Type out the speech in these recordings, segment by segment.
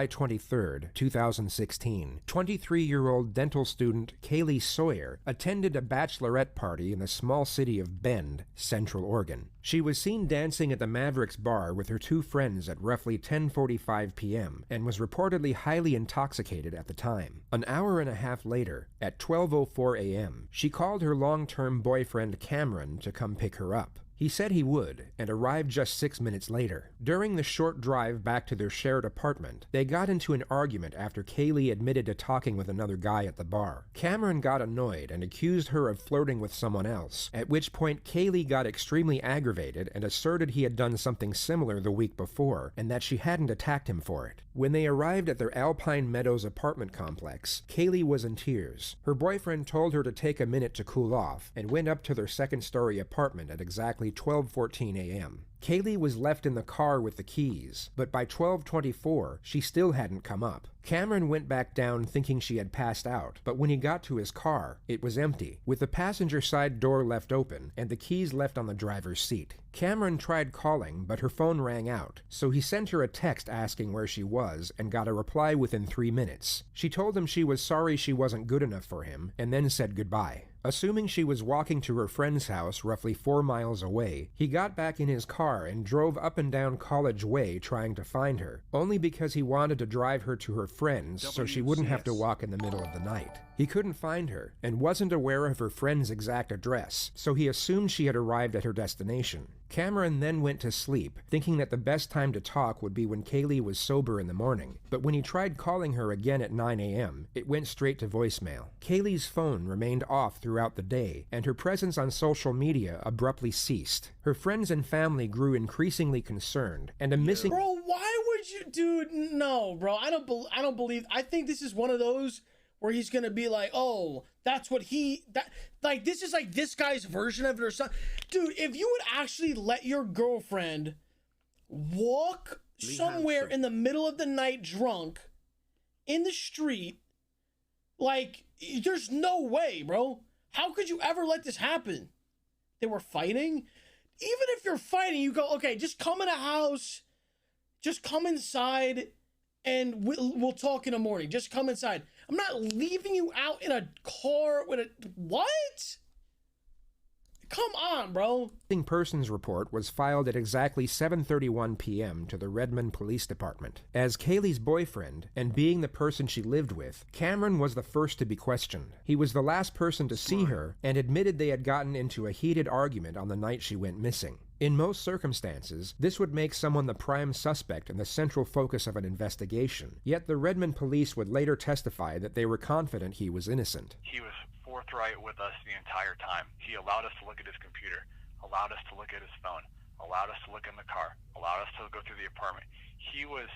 July 23, 2016, 23-year-old dental student Kaylee Sawyer attended a bachelorette party in the small city of Bend, Central Oregon. She was seen dancing at the Mavericks bar with her two friends at roughly 10:45 p.m. and was reportedly highly intoxicated at the time. An hour and a half later, at 12:04 a.m., she called her long-term boyfriend Cameron to come pick her up. He said he would, and arrived just 6 minutes later. During the short drive back to their shared apartment, they got into an argument after Kaylee admitted to talking with another guy at the bar. Cameron got annoyed and accused her of flirting with someone else, at which point Kaylee got extremely aggravated and asserted he had done something similar the week before, and that she hadn't attacked him for it. When they arrived at their Alpine Meadows apartment complex, Kaylee was in tears. Her boyfriend told her to take a minute to cool off, and went up to their second-story apartment at exactly 12:14 a.m. Kaylee was left in the car with the keys, but by 12:24, she still hadn't come up. Cameron went back down thinking she had passed out, but when he got to his car, it was empty, with the passenger side door left open and the keys left on the driver's seat. Cameron tried calling, but her phone rang out, so he sent her a text asking where she was and got a reply within 3 minutes. She told him she was sorry she wasn't good enough for him, and then said goodbye. Assuming she was walking to her friend's house roughly 4 miles away, he got back in his car and drove up and down College Way trying to find her, only because he wanted to drive her to her friend's so she wouldn't have to walk in the middle of the night. He couldn't find her, and wasn't aware of her friend's exact address, so he assumed she had arrived at her destination. Cameron then went to sleep, thinking that the best time to talk would be when Kaylee was sober in the morning, but when he tried calling her again at 9 a.m., it went straight to voicemail. Kaylee's phone remained off throughout the day, and her presence on social media abruptly ceased. Her friends and family grew increasingly concerned, and a missing— Bro, why would you, dude? No, bro, I don't believe. I think this is one of those where he's gonna be like, oh, that's what like, this is like this guy's version of it or something. Dude, if you would actually let your girlfriend walk somewhere in the middle of the night drunk in the street, like, there's no way, bro. How could you ever let this happen? They were fighting? Even if you're fighting, you go, okay, just come in a house, just come inside, and we'll talk in the morning. Just come inside. I'm not leaving you out in a car with a— what? Come on, bro. Missing persons report was filed at exactly 7:31 p.m. to the Redmond Police Department. As Kaylee's boyfriend, and being the person she lived with, Cameron was the first to be questioned. He was the last person to see her, and admitted they had gotten into a heated argument on the night she went missing. In most circumstances, this would make someone the prime suspect and the central focus of an investigation, yet the Redmond police would later testify that they were confident he was innocent. He was forthright with us the entire time. He allowed us to look at his computer, allowed us to look at his phone, allowed us to look in the car, allowed us to go through the apartment. He was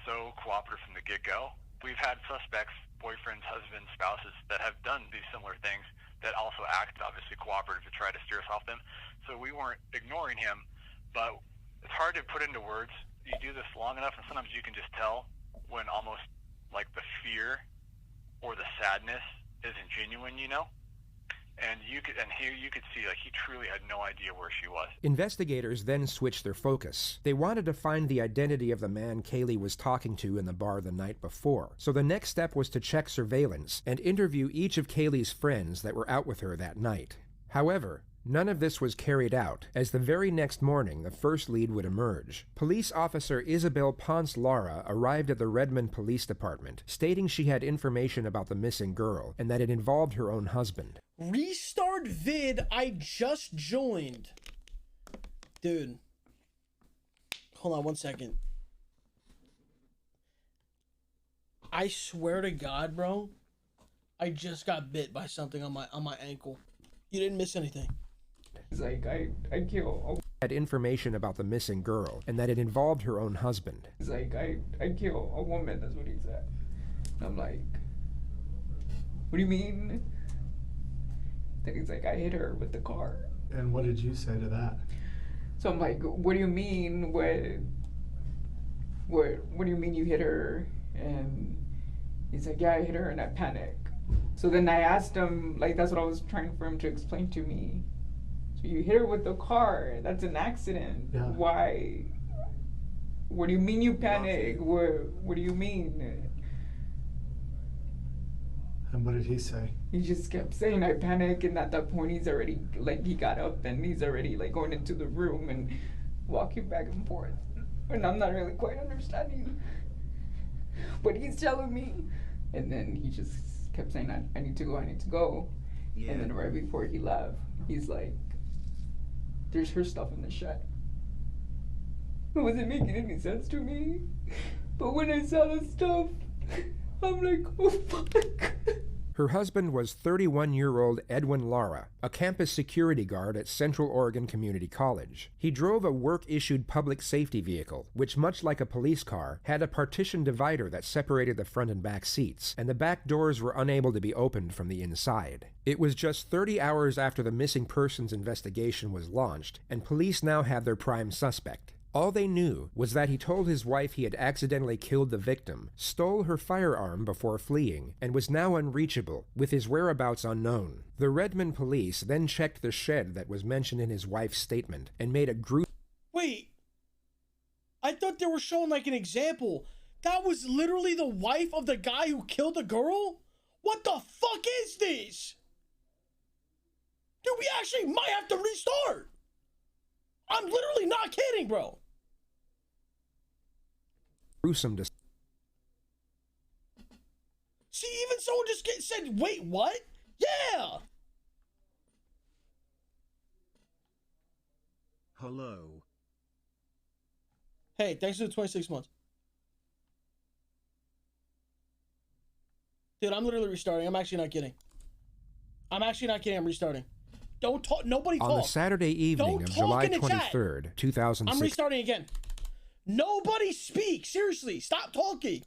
so cooperative from the get-go. We've had suspects, boyfriends, husbands, spouses, that have done these similar things that also act obviously cooperative to try to steer us off them. So we weren't ignoring him, but it's hard to put into words. You do this long enough, and sometimes you can just tell when almost like the fear or the sadness isn't genuine, you know? And here you could see, like, he truly had no idea where she was. Investigators then switched their focus. They wanted to find the identity of the man Kaylee was talking to in the bar the night before. So the next step was to check surveillance and interview each of Kaylee's friends that were out with her that night. However, none of this was carried out, as the very next morning the first lead would emerge. Police officer 𝗟𝗵𝘃 Lara arrived at the Redmond Police Department, stating she had information about the missing girl and that it involved her own husband. Restart vid, I just joined. Dude. Hold on 1 second. I swear to God, bro, I just got bit by something on my ankle. You didn't miss anything. It's like, I kill. Had information about the missing girl and that it involved her own husband. It's like, I kill a woman, that's what he said. And I'm like, what do you mean? He's like, I hit her with the car. And what did you say to that? So I'm like, what do you mean? What do you mean you hit her? And he's like, yeah, I hit her and I panic. So then I asked him, like, that's what I was trying for him to explain to me. So you hit her with the car, that's an accident. Yeah. Why What do you mean you panic? What do you mean? And what did he say? He just kept saying I panic, and at that point he's already, like, he got up and he's already, like, going into the room and walking back and forth. And I'm not really quite understanding what he's telling me. And then he just kept saying, I need to go. Yeah. And then right before he left, he's like, there's her stuff in the shed. It wasn't making any sense to me. But when I saw the stuff, I'm like, oh fuck. Her husband was 31-year-old Edwin Lara, a campus security guard at Central Oregon Community College. He drove a work-issued public safety vehicle, which, much like a police car, had a partition divider that separated the front and back seats, and the back doors were unable to be opened from the inside. It was just 30 hours after the missing persons investigation was launched, and police now had their prime suspect. All they knew was that he told his wife he had accidentally killed the victim, stole her firearm before fleeing, and was now unreachable, with his whereabouts unknown. The Redmond police then checked the shed that was mentioned in his wife's statement and made a Wait, I thought they were showing like an example. That was literally the wife of the guy who killed the girl? What the fuck is this? Dude, we actually might have to restart. I'm literally not kidding, bro. gruesome to see. Even someone just said, wait, what? Yeah. Hello. Hey, thanks for the 26 months. Dude, I'm literally restarting. I'm actually not kidding. I'm restarting. Don't talk. Nobody talk. On the Saturday evening of July 23rd, 2006. I'm restarting again. Nobody speak. Seriously, stop talking.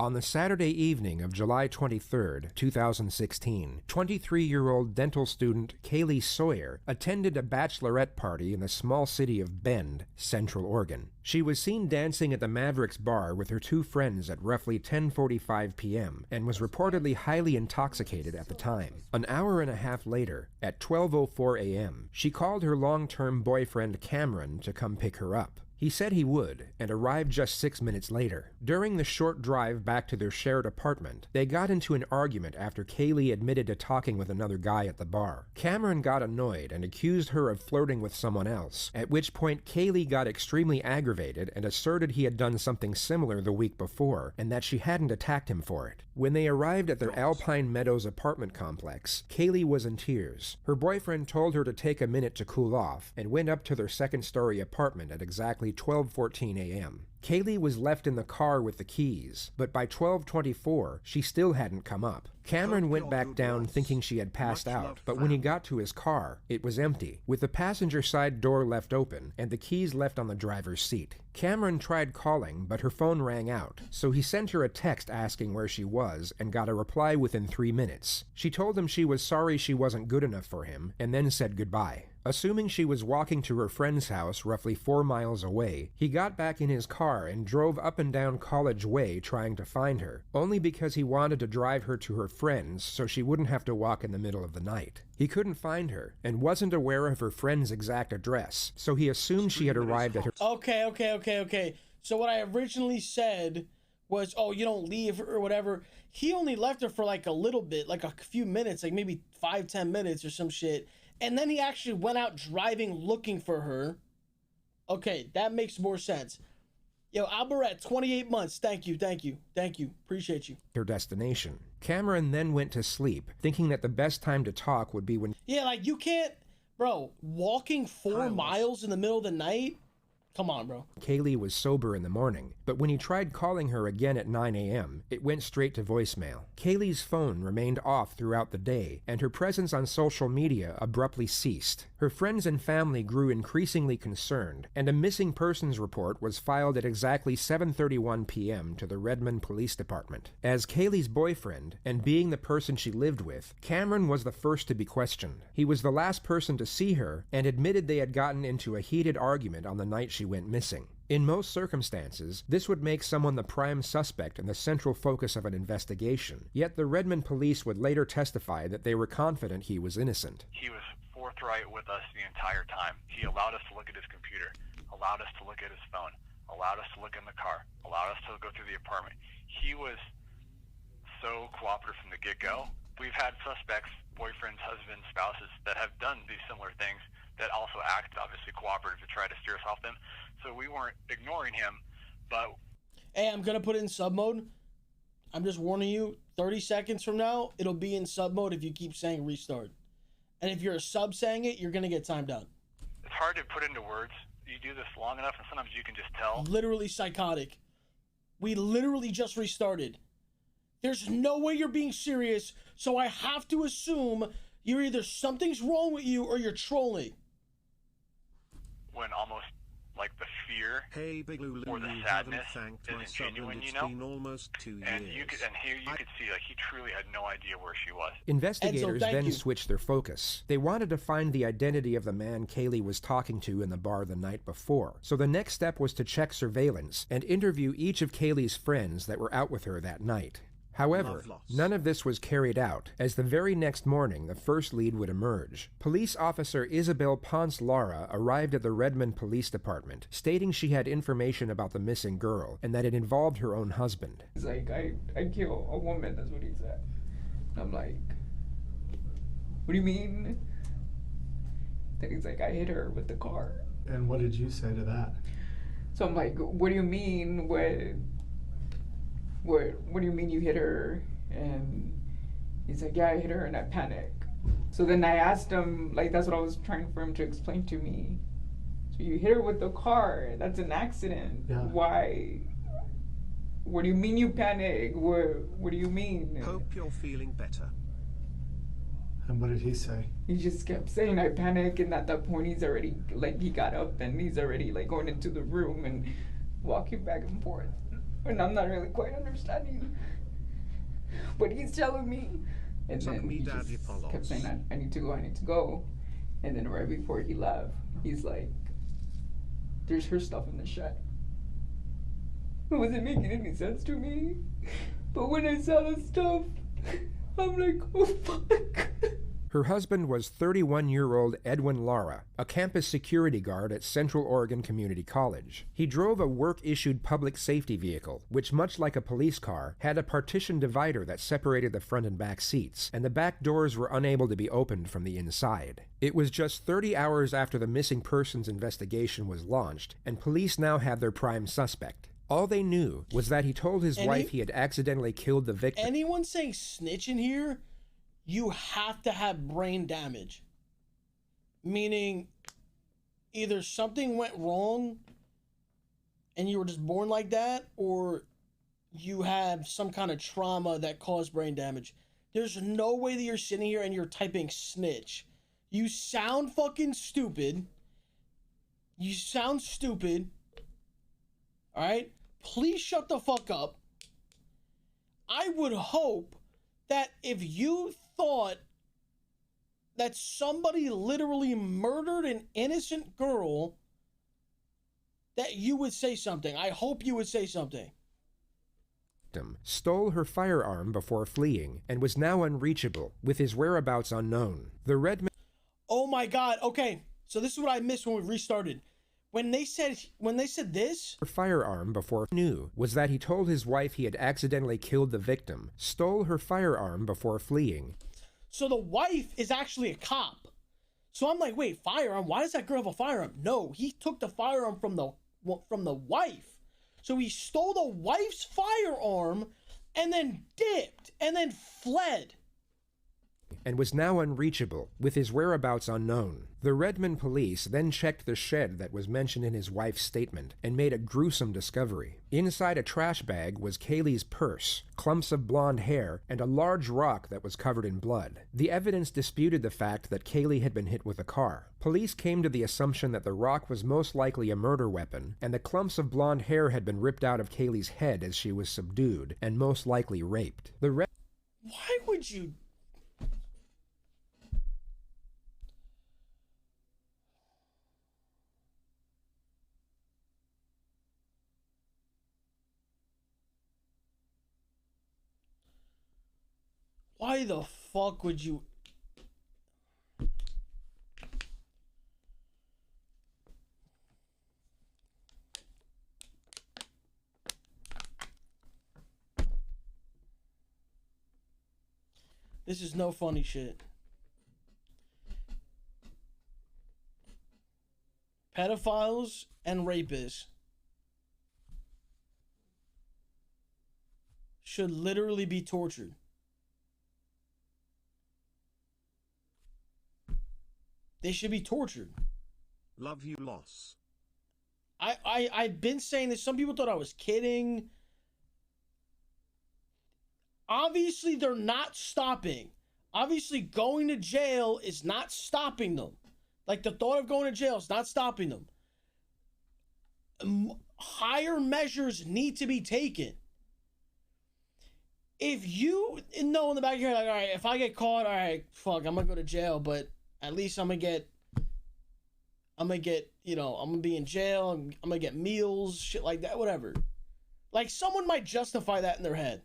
On the Saturday evening of July 23rd, 2016, 23-year-old dental student Kaylee Sawyer attended a bachelorette party in the small city of Bend, Central Oregon. She was seen dancing at the Mavericks bar with her two friends at roughly 10:45 p.m. and was reportedly highly intoxicated at the time. An hour and a half later, at 12:04 a.m., she called her long-term boyfriend Cameron to come pick her up. He said he would, and arrived just 6 minutes later. During the short drive back to their shared apartment, they got into an argument after Kaylee admitted to talking with another guy at the bar. Cameron got annoyed and accused her of flirting with someone else, at which point Kaylee got extremely aggravated and asserted he had done something similar the week before, and that she hadn't attacked him for it. When they arrived at their Alpine Meadows apartment complex, Kaylee was in tears. Her boyfriend told her to take a minute to cool off, and went up to their second-story apartment at exactly 12:14 a.m. Kaylee was left in the car with the keys, but by 12:24, she still hadn't come up. Cameron went back down thinking she had passed out, but when he got to his car, it was empty, with the passenger side door left open and the keys left on the driver's seat. Cameron tried calling, but her phone rang out, so he sent her a text asking where she was and got a reply within 3 minutes. She told him she was sorry she wasn't good enough for him, and then said goodbye. Assuming she was walking to her friend's house roughly 4 miles away, he got back in his car and drove up and down College Way trying to find her, only because he wanted to drive her to her friend's so she wouldn't have to walk in the middle of the night. He couldn't find her, and wasn't aware of her friend's exact address, so he assumed she had arrived at her— Okay. So what I originally said was, oh, you don't leave or whatever. He only left her for like a little bit, like a few minutes, like maybe 5-10 minutes or some shit. And then he actually went out driving looking for her. Okay, that makes more sense. Yo, Albaret, 28 months. Thank you. Appreciate you. Her destination. Cameron then went to sleep, thinking that the best time to talk would be when— Yeah, like you can't, bro, walking 4 miles in the middle of the night? Come on, bro. Kaylee was sober in the morning, but when he tried calling her again at 9 a.m., it went straight to voicemail. Kaylee's phone remained off throughout the day, and her presence on social media abruptly ceased. Her friends and family grew increasingly concerned, and a missing persons report was filed at exactly 7:31 p.m. to the Redmond Police Department. As Kaylee's boyfriend, and being the person she lived with, Cameron was the first to be questioned. He was the last person to see her, and admitted they had gotten into a heated argument on the night she went missing. In most circumstances, this would make someone the prime suspect and the central focus of an investigation, yet the Redmond police would later testify that they were confident he was innocent. He was forthright with us the entire time. He allowed us to look at his computer, allowed us to look at his phone, allowed us to look in the car, allowed us to go through the apartment. He was so cooperative from the get-go. We've had suspects, boyfriends, husbands, spouses, that have done these similar things that also act obviously cooperative to try to steer us off them. So we weren't ignoring him, but... Hey, I'm gonna put it in sub mode. I'm just warning you, 30 seconds from now, it'll be in sub mode if you keep saying restart. And if you're a sub saying it, you're gonna get timed out. It's hard to put into words. You do this long enough and sometimes you can just tell. Literally psychotic. We literally just restarted. There's no way you're being serious, so I have to assume you're either something's wrong with you or you're trolling. When almost like the fear Hey, Big Lulu, or the you sadness haven't thanked my isn't sub, genuine, and you it's know? been almost 2 And years. you could see like he truly had no idea where she was. Investigators thank then you. switched their focus. They wanted to find the identity of the man Kaylee was talking to in the bar the night before. So the next step was to check surveillance and interview each of Kaylee's friends that were out with her that night. However, Love loss. none of this was carried out, as the very next morning the first lead would emerge. Police officer 𝗟𝗵𝗵𝗹𝗀𝗀 arrived at the Redmond Police Department, stating she had information about the missing girl and that it involved her own husband. He's like, I kill a woman, that's what he said. And I'm like, what do you mean? Then he's like, I hit her with the car. And what did you say to that? So I'm like, what do you mean? What do you mean you hit her? And he's like, yeah, I hit her and I panic. So then I asked him, like, that's what I was trying for him to explain to me. So you hit her with the car, that's an accident. Yeah. Why? What do you mean you panic? What do you mean? Hope you're feeling better. And what did he say? He just kept saying I panic, and at that point he's already, like, he got up and he's already, like, going into the room and walking back and forth. And I'm not really quite understanding what he's telling me. And Suck then me, he just 𝗟𝗵𝗵𝗶𝗋. kept saying, I need to go. And then right before he left, he's like, there's her stuff in the shed. It wasn't making any sense to me. But when I saw the stuff, I'm like, oh fuck. Her husband was 31-year-old Edwin Lara, a campus security guard at Central Oregon Community College. He drove a work-issued public safety vehicle, which, much like a police car, had a partition divider that separated the front and back seats, and the back doors were unable to be opened from the inside. It was just 30 hours after the missing persons investigation was launched, and police now had their prime suspect. All they knew was that he told his wife he had accidentally killed the victim. Anyone saying snitch in here, you have to have brain damage. Meaning, either something went wrong and you were just born like that, or you have some kind of trauma that caused brain damage. There's no way that you're sitting here and you're typing snitch. You sound fucking stupid. You sound stupid. Alright? Please shut the fuck up. I would hope that if you thought that somebody literally murdered an innocent girl, that you would say something. I hope you would say something. Stole her firearm before fleeing and was now unreachable, with his whereabouts unknown. The Redmond... Oh my god, okay. So this is what I missed when we restarted. When they said this, Her firearm before knew was that he told his wife he had accidentally killed the victim, stole her firearm before fleeing. so the wife is actually a cop. So I'm like, wait, firearm? Why does that girl have a firearm? No, he took the firearm from the wife. So he stole the wife's firearm and then dipped and then fled. And was now unreachable, with his whereabouts unknown. The Redmond police then checked the shed that was mentioned in his wife's statement and made a gruesome discovery. Inside a trash bag was Kaylee's purse, clumps of blonde hair, and a large rock that was covered in blood. The evidence disputed the fact that Kaylee had been hit with a car. Police came to the assumption that the rock was most likely a murder weapon, and the clumps of blonde hair had been ripped out of Kaylee's head as she was subdued, and most likely raped. Why would you... Why the fuck would you... This is no funny shit. Pedophiles and rapists should literally be tortured. They should be tortured. Love you, Loss. I've been saying this. Some people thought I was kidding. Obviously, they're not stopping. Obviously, going to jail is not stopping them. Like, the thought of going to jail is not stopping them. Higher measures need to be taken. If you know in the back of your head, like, all right, if I get caught, all right, fuck, I'm gonna go to jail, but at least I'm gonna get, you know, I'm gonna be in jail, I'm gonna get meals, shit like that, whatever. Like, someone might justify that in their head.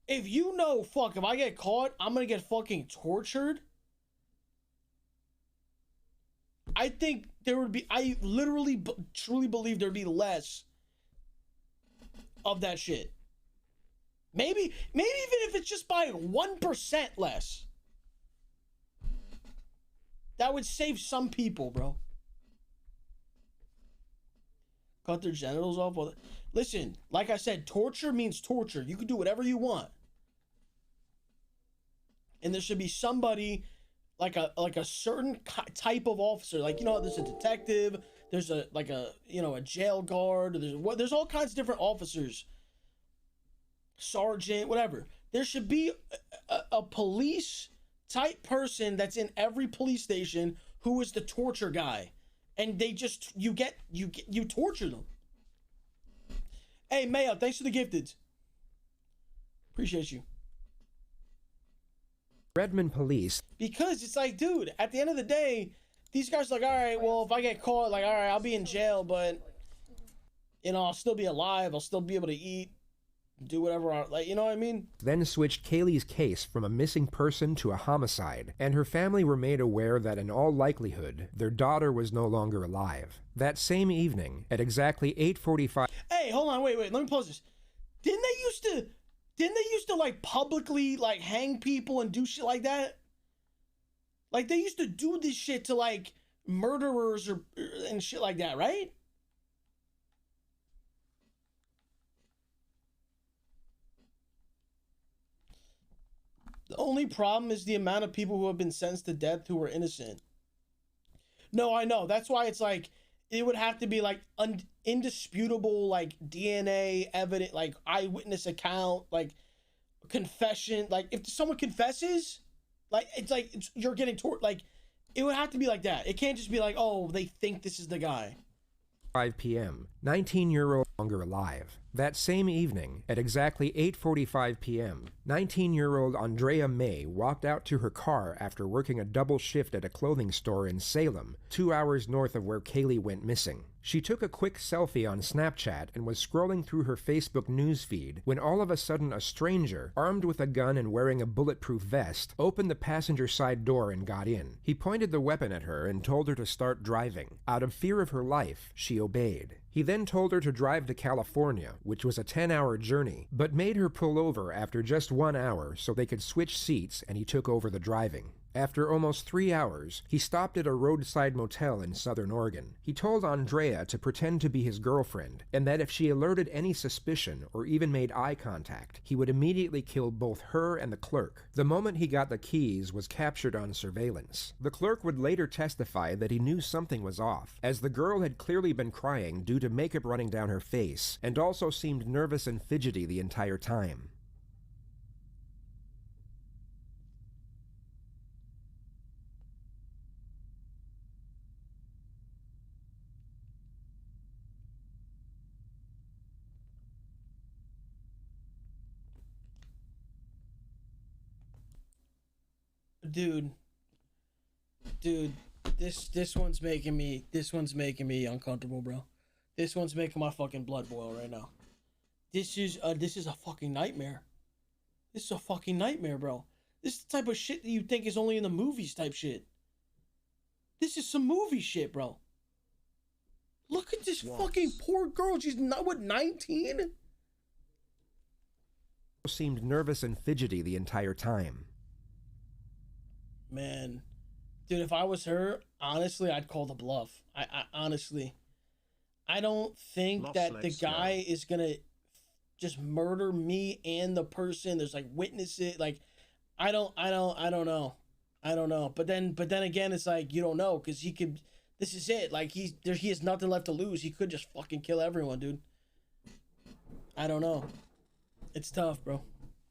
If you know, fuck, if I get caught, I'm gonna get fucking tortured, I think there would be, I literally, truly believe there'd be less of that shit. Maybe even if it's just by 1% less. That would save some people, bro. Cut their genitals off. Well, listen, like I said, torture means torture. You can do whatever you want. And there should be somebody, like a certain type of officer. Like, you know, there's a detective, there's a jail guard, there's all kinds of different officers. Sergeant, whatever. There should be a police type person that's in every police station who is the torture guy, and they just you torture them. Hey Mayo, thanks for the gifted. Appreciate you. Redmond police. Because it's like, dude, at the end of the day, these guys are like, all right, well, if I get caught, like, all right, I'll be in jail, but you know, I'll still be alive. I'll still be able to eat. Do whatever, like, you know what I mean? Then switched Kaylee's case from a missing person to a homicide, and her family were made aware that in all likelihood, their daughter was no longer alive. That same evening, at exactly 8:45... Hey, hold on, wait, let me pause this. Didn't they used to, like, publicly, like, hang people and do shit like that? Like, they used to do this shit to, like, murderers and shit like that, right? The only problem is the amount of people who have been sentenced to death who were innocent. No, I know. That's why it's like, it would have to be like indisputable, like DNA evidence, like eyewitness account, like confession. Like if someone confesses, like you're getting tortured. Like it would have to be like that. It can't just be like, oh, they think this is the guy. 5 p.m. 19-year-old longer alive. That same evening, at exactly 8:45 p.m., 19-year-old Andrea May walked out to her car after working a double shift at a clothing store in Salem, 2 hours north of where Kaylee went missing. She took a quick selfie on Snapchat and was scrolling through her Facebook newsfeed when all of a sudden a stranger, armed with a gun and wearing a bulletproof vest, opened the passenger side door and got in. He pointed the weapon at her and told her to start driving. Out of fear of her life, she obeyed. He then told her to drive to California, which was a 10-hour journey, but made her pull over after just 1 hour so they could switch seats and he took over the driving. After almost 3 hours, he stopped at a roadside motel in Southern Oregon. He told Andrea to pretend to be his girlfriend, and that if she alerted any suspicion or even made eye contact, he would immediately kill both her and the clerk. The moment he got the keys was captured on surveillance. The clerk would later testify that he knew something was off, as the girl had clearly been crying due to makeup running down her face, and also seemed nervous and fidgety the entire time. Dude, this one's making me uncomfortable, bro. This one's making my fucking blood boil right now. This is a fucking nightmare. This is a fucking nightmare, bro. This is the type of shit that you think is only in the movies type shit. This is some movie shit, bro. Look at this fucking poor girl. She's not, what, 19? seemed nervous and fidgety the entire time. Man, dude, if I was her, honestly, I'd call the bluff. I honestly, I don't think that the guy is gonna just murder me and the person. There's like witnesses. Like, I don't know. But then again, it's like you don't know because he could. This is it. Like he has nothing left to lose. He could just fucking kill everyone, dude. I don't know. It's tough, bro.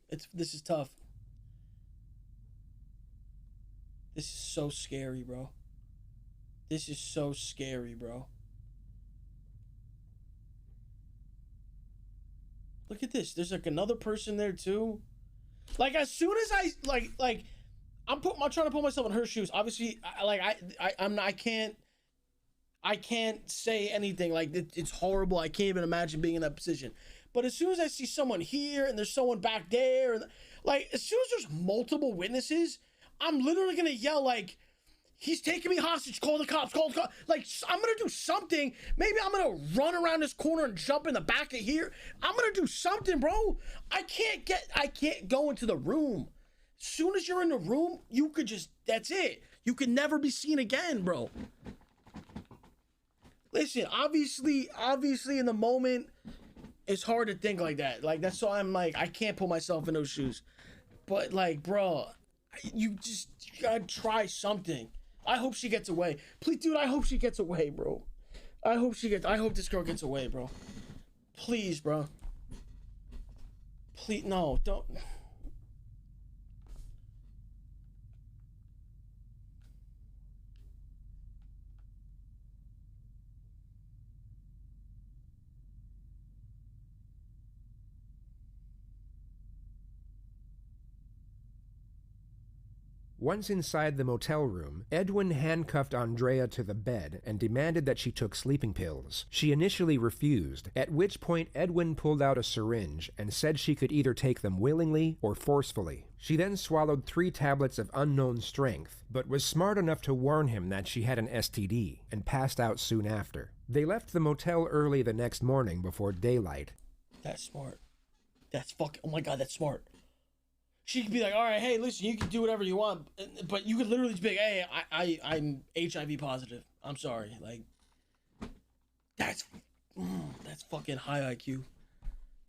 This is tough. This is so scary, bro. This is so scary, bro. Look at this. There's like another person there too. Like as soon as I I'm trying to put myself in her shoes. Obviously, I can't say anything. Like it's horrible. I can't even imagine being in that position. But as soon as I see someone here and there's someone back there, and like as soon as there's multiple witnesses, I'm literally gonna yell like, he's taking me hostage, call the cops, call the cops. Like, I'm gonna do something. Maybe I'm gonna run around this corner and jump in the back of here. I'm gonna do something, bro. I can't go into the room. As soon as you're in the room, you could just, that's it. You can never be seen again, bro. Listen, obviously in the moment, it's hard to think like that. Like, that's why I'm like, I can't put myself in those shoes. But like, bro, you gotta try something. I hope she gets away. Please, dude, I hope she gets away, bro. I hope this girl gets away, bro. Please, bro. Please, no, don't. Once inside the motel room, Edwin handcuffed Andrea to the bed and demanded that she took sleeping pills. She initially refused, at which point Edwin pulled out a syringe and said she could either take them willingly or forcefully. She then swallowed 3 tablets of unknown strength, but was smart enough to warn him that she had an STD and passed out soon after. They left the motel early the next morning before daylight. That's smart. That's fucking, oh my god, that's smart. She could be like, all right, hey, listen, you can do whatever you want, but you could literally just be like, hey, I'm HIV positive. I'm sorry. Like, that's fucking high IQ.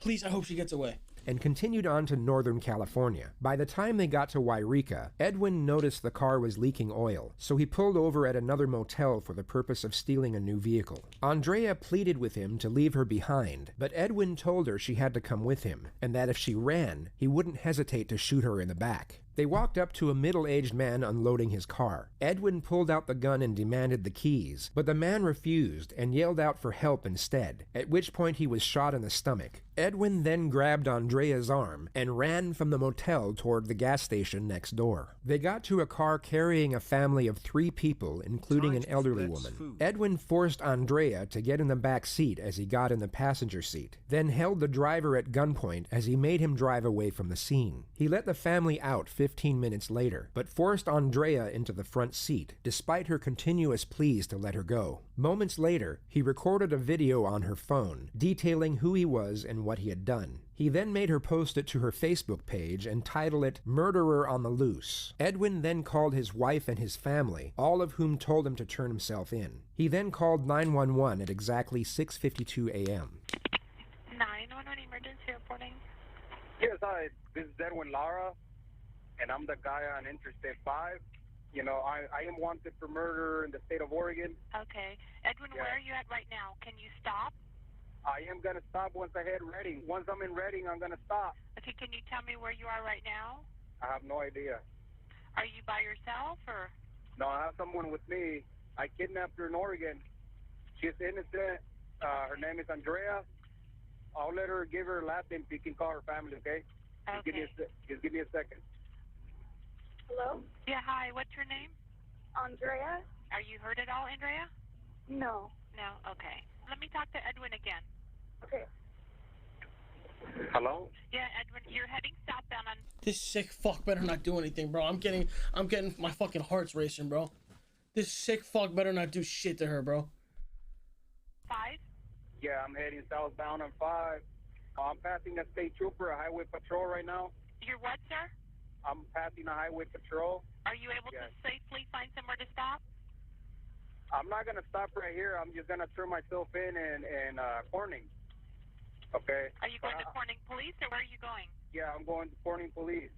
Please, I hope she gets away. And continued on to Northern California. By the time they got to 𝗟𝗄𝗃, Edwin noticed the car was leaking oil, so he pulled over at another motel for the purpose of stealing a new vehicle. Andrea pleaded with him to leave her behind, but Edwin told her she had to come with him, and that if she ran, he wouldn't hesitate to shoot her in the back. They walked up to a middle-aged man unloading his car. Edwin pulled out the gun and demanded the keys, but the man refused and yelled out for help instead, at which point he was shot in the stomach. Edwin then grabbed Andrea's arm and ran from the motel toward the gas station next door. They got to a car carrying a family of 3 people, including an elderly woman. Edwin forced Andrea to get in the back seat as he got in the passenger seat, then held the driver at gunpoint as he made him drive away from the scene. He let the family out 15 minutes later, but forced Andrea into the front seat, despite her continuous pleas to let her go. Moments later, he recorded a video on her phone, detailing who he was and what he had done. He then made her post it to her Facebook page and title it "Murderer on the Loose." Edwin then called his wife and his family, all of whom told him to turn himself in. He then called 911 at exactly 6:52 a.m. 911 emergency reporting. Yes, hi. This is Edwin Lara, and I'm the guy on Interstate 5. You know, I am wanted for murder in the state of Oregon. Okay. Edwin, Yeah. Where are you at right now? Can you stop? I am going to stop once I hit Reading. Once I'm in Reading, I'm going to stop. Okay, can you tell me where you are right now? I have no idea. Are you by yourself or? No, I have someone with me. I kidnapped her in Oregon. She's innocent. Her name is Andrea. I'll let her give her last name so you can call her family, okay? Okay. Just give me a second. Hello? Yeah, hi. What's your name? Andrea? Are you hurt at all, Andrea? No. No? Okay. Let me talk to Edwin again. Okay. Hello? Yeah, Edwin, you're heading southbound on... This sick fuck better not do anything, bro. I'm getting my fucking heart's racing, bro. This sick fuck better not do shit to her, bro. 5? Yeah, I'm heading southbound on 5. I'm passing a state trooper, a highway patrol right now. You're what, sir? I'm passing a highway patrol. Are you able to safely find somewhere to stop? I'm not going to stop right here. I'm just going to turn myself in Corning. Okay? Are you going to Corning Police, or where are you going? Yeah, I'm going to Corning Police.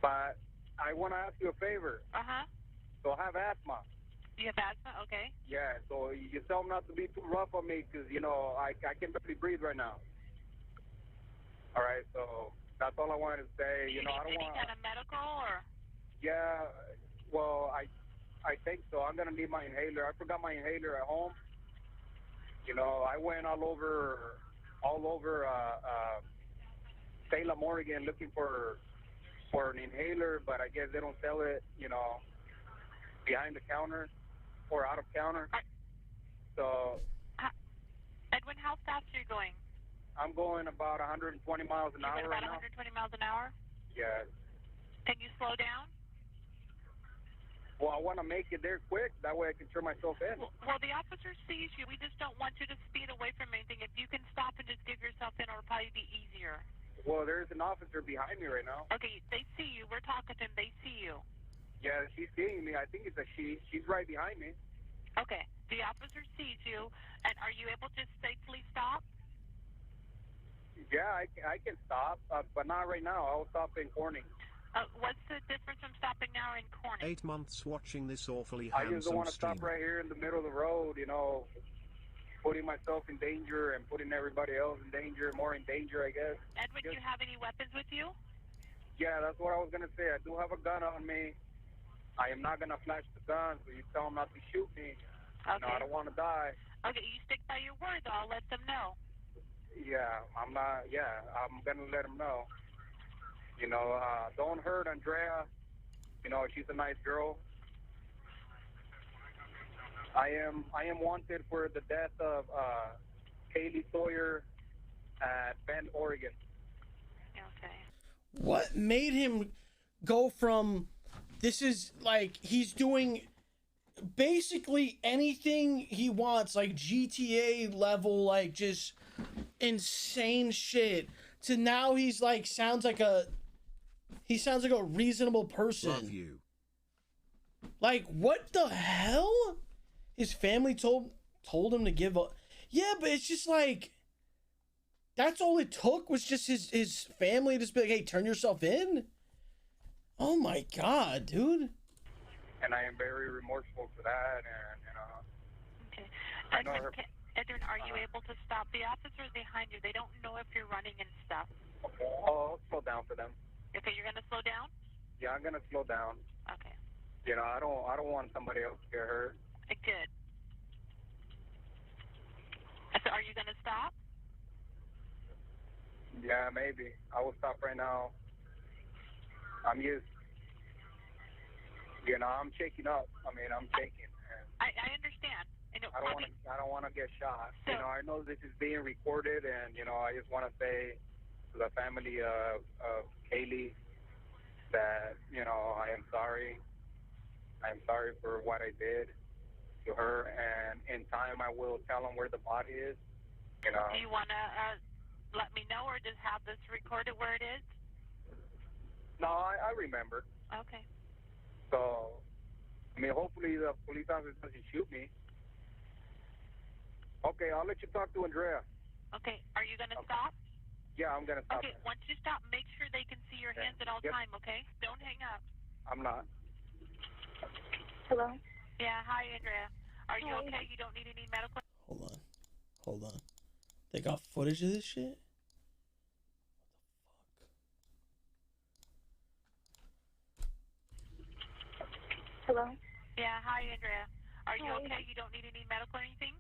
But I want to ask you a favor. Uh-huh. So I have asthma. You have asthma? Okay. Yeah, so you tell them not to be too rough on me because, you know, I can barely breathe right now. All right, so that's all I wanted to say. Do you know, need I don't any want kind of medical, or? Yeah, well, I think so. I'm going to need my inhaler. I forgot my inhaler at home. You know, I went all over Salem, Oregon looking for an inhaler, but I guess they don't sell it, you know, behind the counter or out of counter. So, Edwin, how fast are you going? I'm going about 120 miles an hour right now. About 120 miles an hour? Yeah. Can you slow down? Well, I want to make it there quick. That way I can turn myself in. Well, the officer sees you. We just don't want you to speed away from anything. If you can stop and just give yourself in, it'll probably be easier. Well, there's an officer behind me right now. Okay, they see you. We're talking to them. They see you. Yeah, she's seeing me. I think it's a she. She's right behind me. Okay, the officer sees you, and are you able to safely stop? Yeah, I can stop, but not right now. I'll stop in Corning. What's the difference from stopping now in Corning? 8 months watching this awfully I just don't handsome want to stop streamer. right here in the middle of the road, you know, putting myself in danger and putting everybody else in danger, more in danger, I guess. Edwin, do you have any weapons with you? Yeah, that's what I was going to say. I do have a gun on me. I am not going to flash the gun, so you tell them not to shoot me. Okay. You know, I don't want to die. Okay, you stick by your word, though. I'll let them know. Yeah, I'm going to let them know. You know, don't hurt Andrea. You know, she's a nice girl. I am wanted for the death of Kaylee Sawyer at Bend, Oregon. Okay. What made him go from this is like he's doing basically anything he wants, like GTA level, like just insane shit, to now he's like sounds like a reasonable person. Love you. Like, what the hell? His family told him to give up. Yeah, but it's just like that's all it took was just his family to just be like, hey, turn yourself in. Oh my god, dude. And I am very remorseful for that, and you know. Okay. I know her. Edwin, are you able to stop? The officers behind you, they don't know if you're running and stuff. I'll slow down for them. Okay, you're gonna slow down? Yeah, I'm gonna slow down. Okay. You know, I don't want somebody else to get hurt. Good. So are you gonna stop? Yeah, maybe. I will stop right now. I'm used. You know, I'm shaking up. I mean, I'm shaking. I understand. And I don't want to get shot. So, you know, I know this is being recorded, and you know, I just want to say to the family of Kaylee that you know I am sorry. I'm sorry for what I did to her, and in time I will tell them where the body is. You know. do you wanna let me know, or just have this recorded where it is? No, I remember. Okay. So, I mean, hopefully the police officer doesn't shoot me. Okay, I'll let you talk to Andrea. Okay, are you going to stop? Yeah, I'm going to stop. Okay, once you stop, make sure they can see your hands at all time, okay? Don't hang up. I'm not. Hello? Yeah, hi, Andrea. Are you Hi. okay? You don't need any medical? Hold on. They got footage of this shit? Hello? Yeah, hi, Andrea. Are you Hi. okay? You don't need any medical or anything?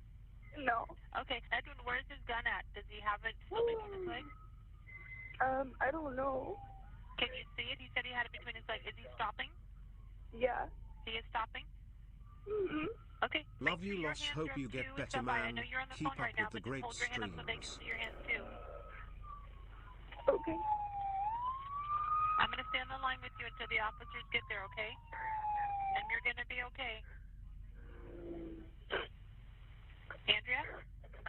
No. Okay, Edwin, where's his gun at? Does he have it still between his legs? I don't know. Can you see it? He said he had it between his legs. Is he stopping? Yeah. He is stopping? Mm-hmm. Okay. Love make sure you, your Los. hands Hope are you up get to better, somebody. I man. know you're on the Keep phone right up now, with the but just great hold your hand up so they can streams. see your hands too. Okay. I'm going to stay on the line with you until the officers get there, okay? And you're going to be okay. Andrea?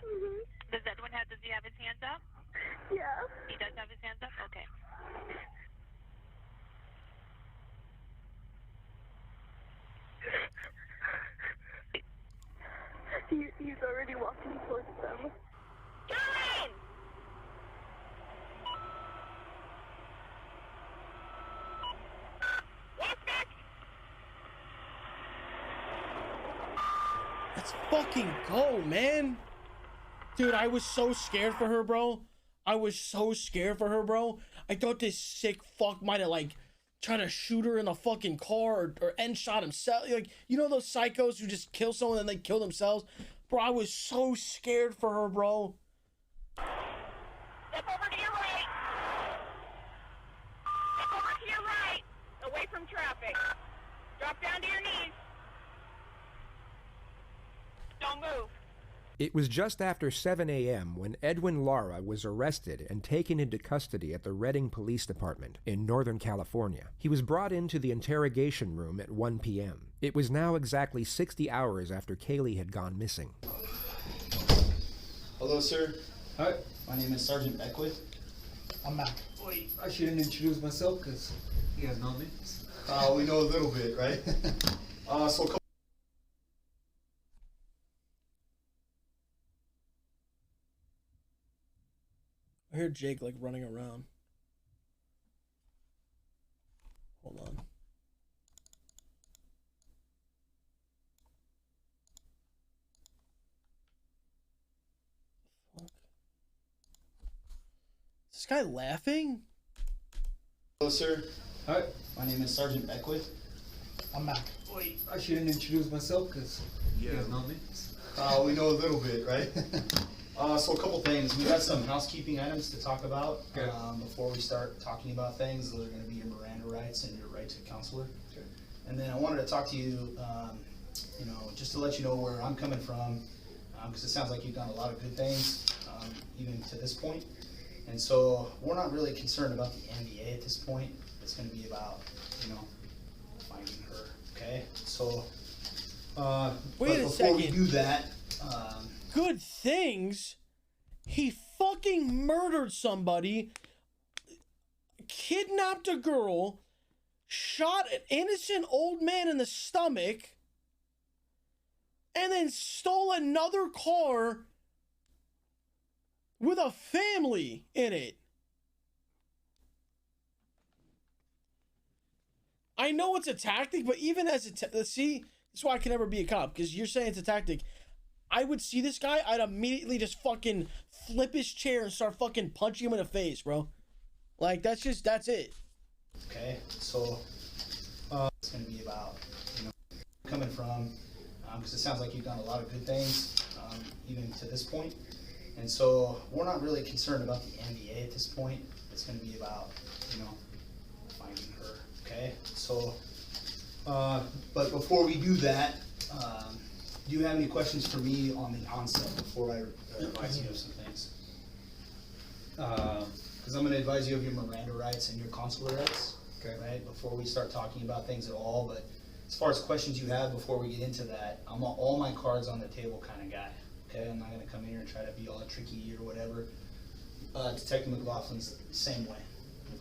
Mm-hmm. Does he have his hands up? Let's fucking go, man. Dude, I was so scared for her, bro. I was so scared for her, bro. I thought this sick fuck might have, like, tried to shoot her in the fucking car or end shot himself. Like, you know those psychos who just kill someone and then they kill themselves? Bro, I was so scared for her, bro. Step over to your right. Step over to your right. Away from traffic. Drop down to your knees. Don't move. It was just after 7 a.m. when Edwin Lara was arrested and taken into custody at the Redding Police Department in Northern California. He was brought into the interrogation room at 1 p.m. It was now exactly 60 hours after Kaylee had gone missing. Hello, sir. Hi. My name is 𝗟𝗶𝗄𝗣𝗀𝗀. I'm back. Wait, I shouldn't introduce myself because you guys know me. We know a little bit, right? So a couple. I heard Jake, like, running around. Hold on. Fuck. Is this guy laughing? Hello, sir. Hi. My name is 𝗟𝗶𝗄𝗣𝗀𝗀. I'm back. Wait, I shouldn't introduce myself because you guys know me. We know a little bit, right? So a couple things. We got some housekeeping items to talk about before we start talking about things. Those are going to be your Miranda rights and your right to a counselor. Okay. And then I wanted to talk to you, you know, just to let you know where I'm coming from, because it sounds like you've done a lot of good things, even to this point. And so we're not really concerned about the NBA at this point. It's going to be about, you know, finding her. Okay. So, Wait a before second. we do that. Good things? He fucking murdered somebody, kidnapped a girl, shot an innocent old man in the stomach, and then stole another car with a family in it. I know it's a tactic, but even as a see, that's why I can never be a cop, because you're saying it's a tactic. I would see this guy, I'd immediately just fucking flip his chair and start fucking punching him in the face, bro. Like, that's it. Okay, so it's going to be about, you know, coming from, because it sounds like you've done a lot of good things, even to this point. And so we're not really concerned about the NBA at this point. It's going to be about, you know, finding her. Okay, so, but before we do that, do you have any questions for me on the onset before I advise you of some things? Because I'm going to advise you of your Miranda rights and your consular rights, okay, right, before we start talking about things at all. But as far as questions you have before we get into that, I'm all my cards on the table kind of guy, okay? I'm not going to come in here and try to be all tricky or whatever. Detective McLaughlin's the same way,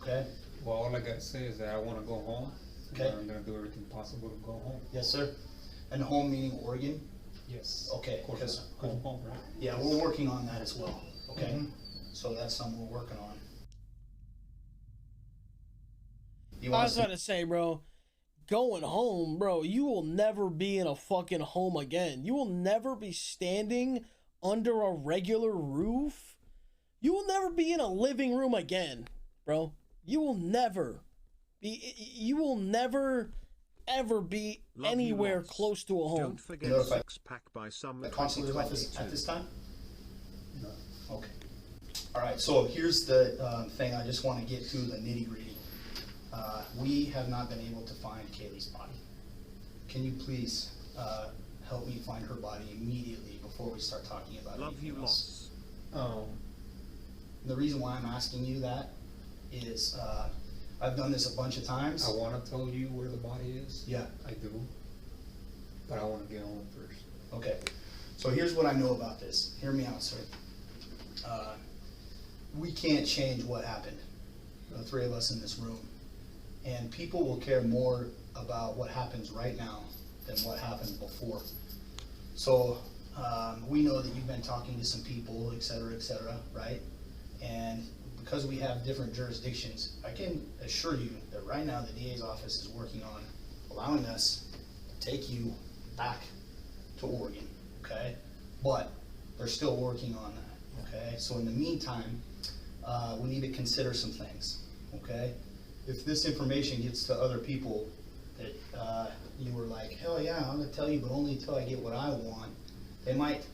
okay? Well, all I got to say is that I want to go home. Okay. I'm going to do everything possible to go home. Yes, sir. And home meaning Oregon? Yes. Okay. Of course, home, right? Yeah, we're working on that as well, okay? So that's something we're working on. I was about to say, bro, going home, bro, you will never be in a fucking home again. You will never be standing under a regular roof. You will never be in a living room again, bro. You will never ever be anywhere close to a home. Don't forget 𝗟𝗪𝗪𝗀𝗪 by some the consulate office at this time? No. Okay. All right, so here's the thing. I just want to get through the nitty-gritty. We have not been able to find Kaylee's body. Can you please help me find her body immediately before we start talking about anything else? The reason why I'm asking you that is I've done this a bunch of times. I want to tell you where the body is. Yeah. I do. But I want to get home first. Okay. So here's what I know about this. Hear me out, sir. We can't change what happened, the three of us in this room. And people will care more about what happens right now than what happened before. So we know that you've been talking to some people, et cetera, right? And because we have different jurisdictions, I can assure you that right now the DA's office is working on allowing us to take you back to Oregon, okay? But they're still working on that, okay? So in the meantime, we need to consider some things, okay? If this information gets to other people that you were like, hell yeah, I'm gonna tell you, but only until I get what I want, they might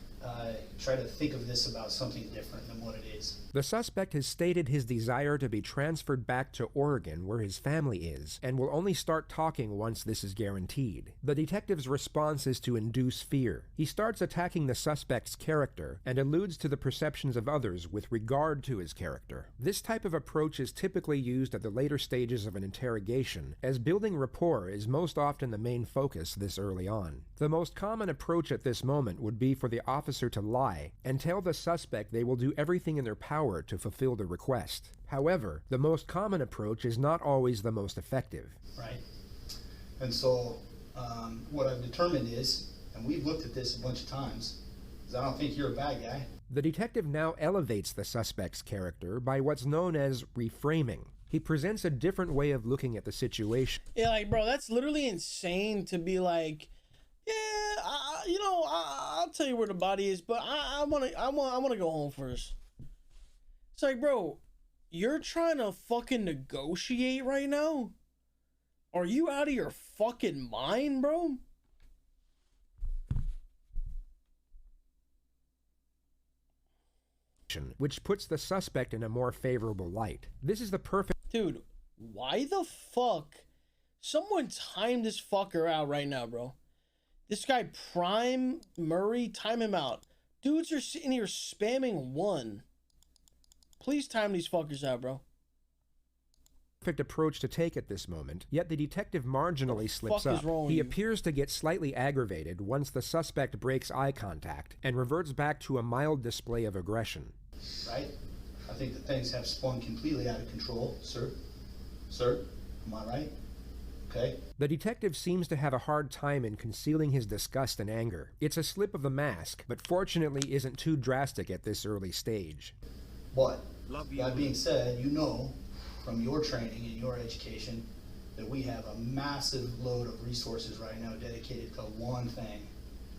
try to think of this about something different than what it is. The suspect has stated his desire to be transferred back to Oregon, where his family is, and will only start talking once this is guaranteed. The detective's response is to induce fear. He starts attacking the suspect's character and alludes to the perceptions of others with regard to his character. This type of approach is typically used at the later stages of an interrogation, as building rapport is most often the main focus this early on. The most common approach at this moment would be for the officer to lie and tell the suspect they will do everything in their power to fulfill the request. However, the most common approach is not always the most effective. Right? And so what I've determined is, and we've looked at this a bunch of times, is I don't think you're a bad guy. The detective now elevates the suspect's character by what's known as reframing. He presents a different way of looking at the situation. Yeah, like, bro, that's literally insane to be like, yeah, I'll tell you where the body is, but I want to go home first. It's like, bro, you're trying to fucking negotiate right now? Are you out of your fucking mind, bro? Which puts the suspect in a more favorable light. This is the perfect... Dude, why the fuck? Someone time this fucker out right now, bro. This guy, Prime Murray, time him out. Dudes are sitting here spamming one. Please time these fuckers out, bro. Perfect approach to take at this moment, yet the detective marginally slips up. He appears to get slightly aggravated once the suspect breaks eye contact and reverts back to a mild display of aggression. Right? I think that things have spun completely out of control, sir. Sir, am I right? Okay. The detective seems to have a hard time in concealing his disgust and anger. It's a slip of the mask, but fortunately isn't too drastic at this early stage. But, that being said, you know from your training and your education that we have a massive load of resources right now dedicated to one thing,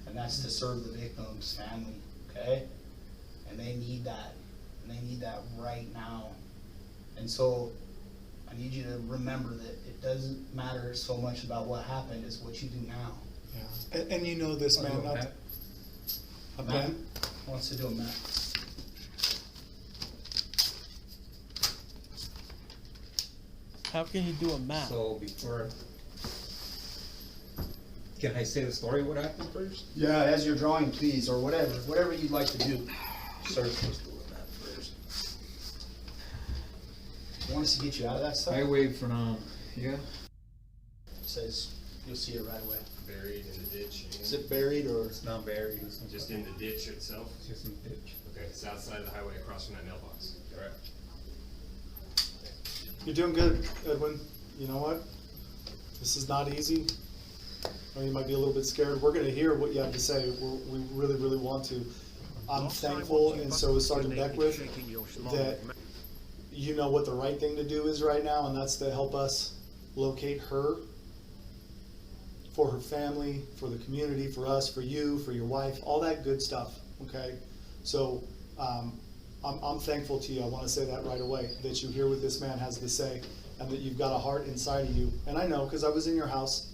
and that's to serve the victim's family, okay? And they need that, and they need that right now. And so, I need you to remember that it doesn't matter so much about what happened as what you do now. Yeah, and you know this, man. Matt wants to do a map. How can he do a map? So before, can I say the story what happened first? Yeah, as you're drawing, please, or whatever you'd like to do. Sir, Let's do a map first. You want us to get you out of that stuff? Highway from, yeah. It says, you'll see it right away. Buried in the ditch. Is it buried or? It's not buried. It's Just in the ditch itself? It's just in the ditch. Okay, south side of the highway across from that mailbox. Correct. You're doing good, Edwin. You know what? This is not easy. Or you might be a little bit scared. We're going to hear what you have to say. We really, really want to. I'm thankful, and so is Sergeant Beckwith, that you know what the right thing to do is right now, and that's to help us locate her for her family, for the community, for us, for you, for your wife, all that good stuff, okay? So I'm thankful to you. I want to say that right away, that you hear what this man has to say, and that you've got a heart inside of you. And I know, because I was in your house.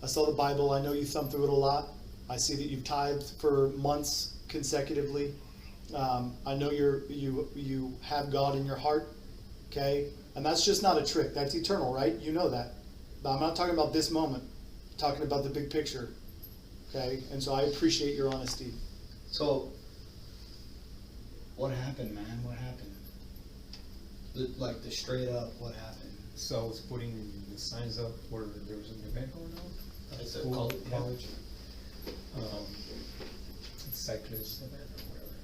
I saw the Bible. I know you thumb through it a lot. I see that you've tithed for months consecutively. I know you have God in your heart, okay? And that's just not a trick. That's eternal, right? You know that. But I'm not talking about this moment. I'm talking about the big picture, okay? And so I appreciate your honesty. So, what happened, man? What happened? Like the straight up, what happened? So I was putting the signs up where there was an event going on. It's a School, college. Cyclist event or whatever.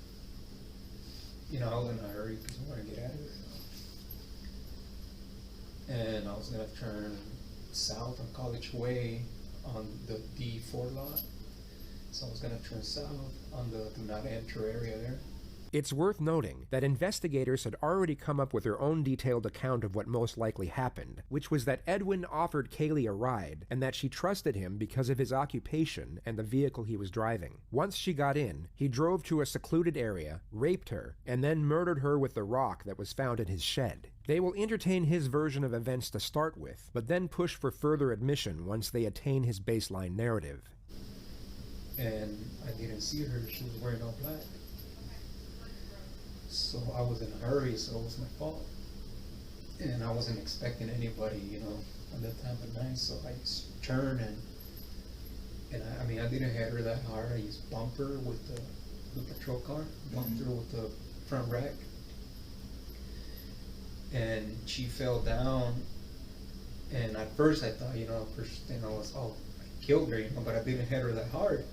You know, I was in a hurry because I want to get out of there. And I was going to turn south on College Way on the D4 lot. So I was going to turn south on the do not enter area there. It's worth noting that investigators had already come up with their own detailed account of what most likely happened, which was that Edwin offered Kaylee a ride and that she trusted him because of his occupation and the vehicle he was driving. Once she got in, he drove to a secluded area, raped her, and then murdered her with the rock that was found in his shed. They will entertain his version of events to start with, but then push for further admission once they attain his baseline narrative. And I didn't see her, she was wearing all black. So I was in a hurry, so it was my fault. And I wasn't expecting anybody, you know, at that time of night, so I just turned and I mean, I didn't hit her that hard. I just bumped her with the patrol car, bumped her with the front rack. And she fell down, and at first I thought, you know, first thing I was, oh, I killed her, you know, but I didn't hit her that hard.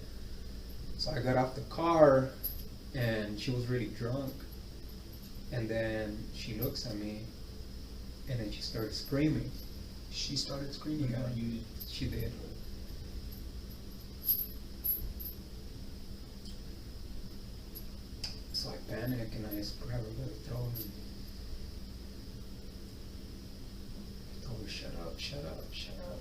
So I got off the car, and she was really drunk. And then she looks at me, and then she started screaming. She started screaming, Yeah, or you did? she did. So I panicked, and I just grabbed her by the throat and told her, shut up, shut up, shut up.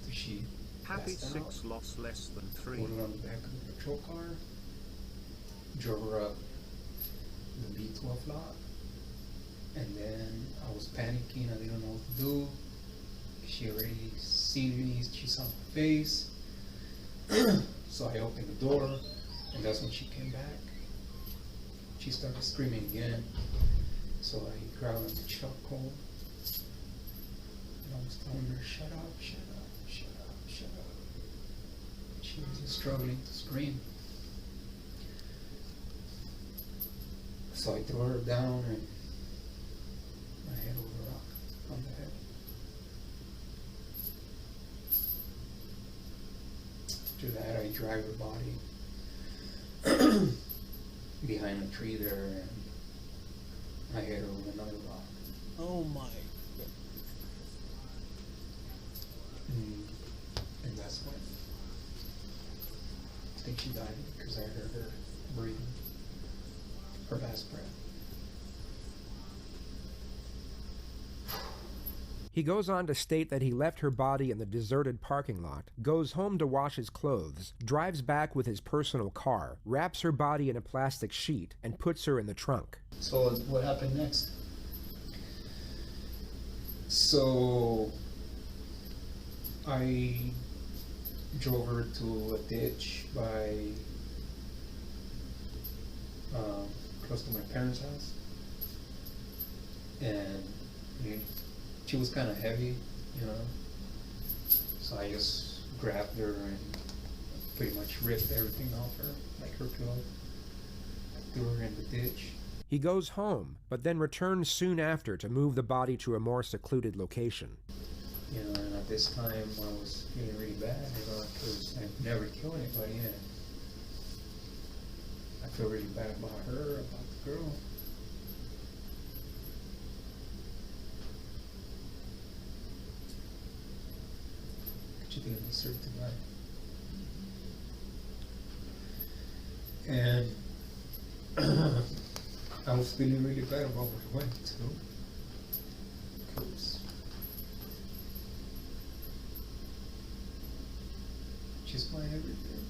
So she passed out. 𝗟𝗵6 lost less than 3. Put her on the back of the patrol car, drove her up the B12 lot, and then I was panicking, I didn't know what to do. She already seen me, she saw my face. So I opened the door, and that's when she came back. She started screaming again, so I grabbed the chokehold, and I was telling her, shut up, shut up, shut up, shut up. She was just struggling to scream. So I threw her down and I hit over a rock on the head. After that, I dragged her body behind a tree there, and I hit her with another rock. Oh my. And that's when I think she died, because I heard her breathing, her last breath. He goes on to state that he left her body in the deserted parking lot, goes home to wash his clothes, drives back with his personal car, wraps her body in a plastic sheet, and puts her in the trunk. So what happened next? So I drove her to a ditch by close to my parents' house, and she was kind of heavy, you know, so I just grabbed her and pretty much ripped everything off her, like her clothes. I threw her in the ditch. He goes home, but then returns soon after to move the body to a more secluded location. You know, and at this time I was feeling really bad, you know, because I've never killed anybody, and I feel really bad about her, about the girl. She didn't deserve to die. And I was feeling really bad about what I went through, because she's my everything.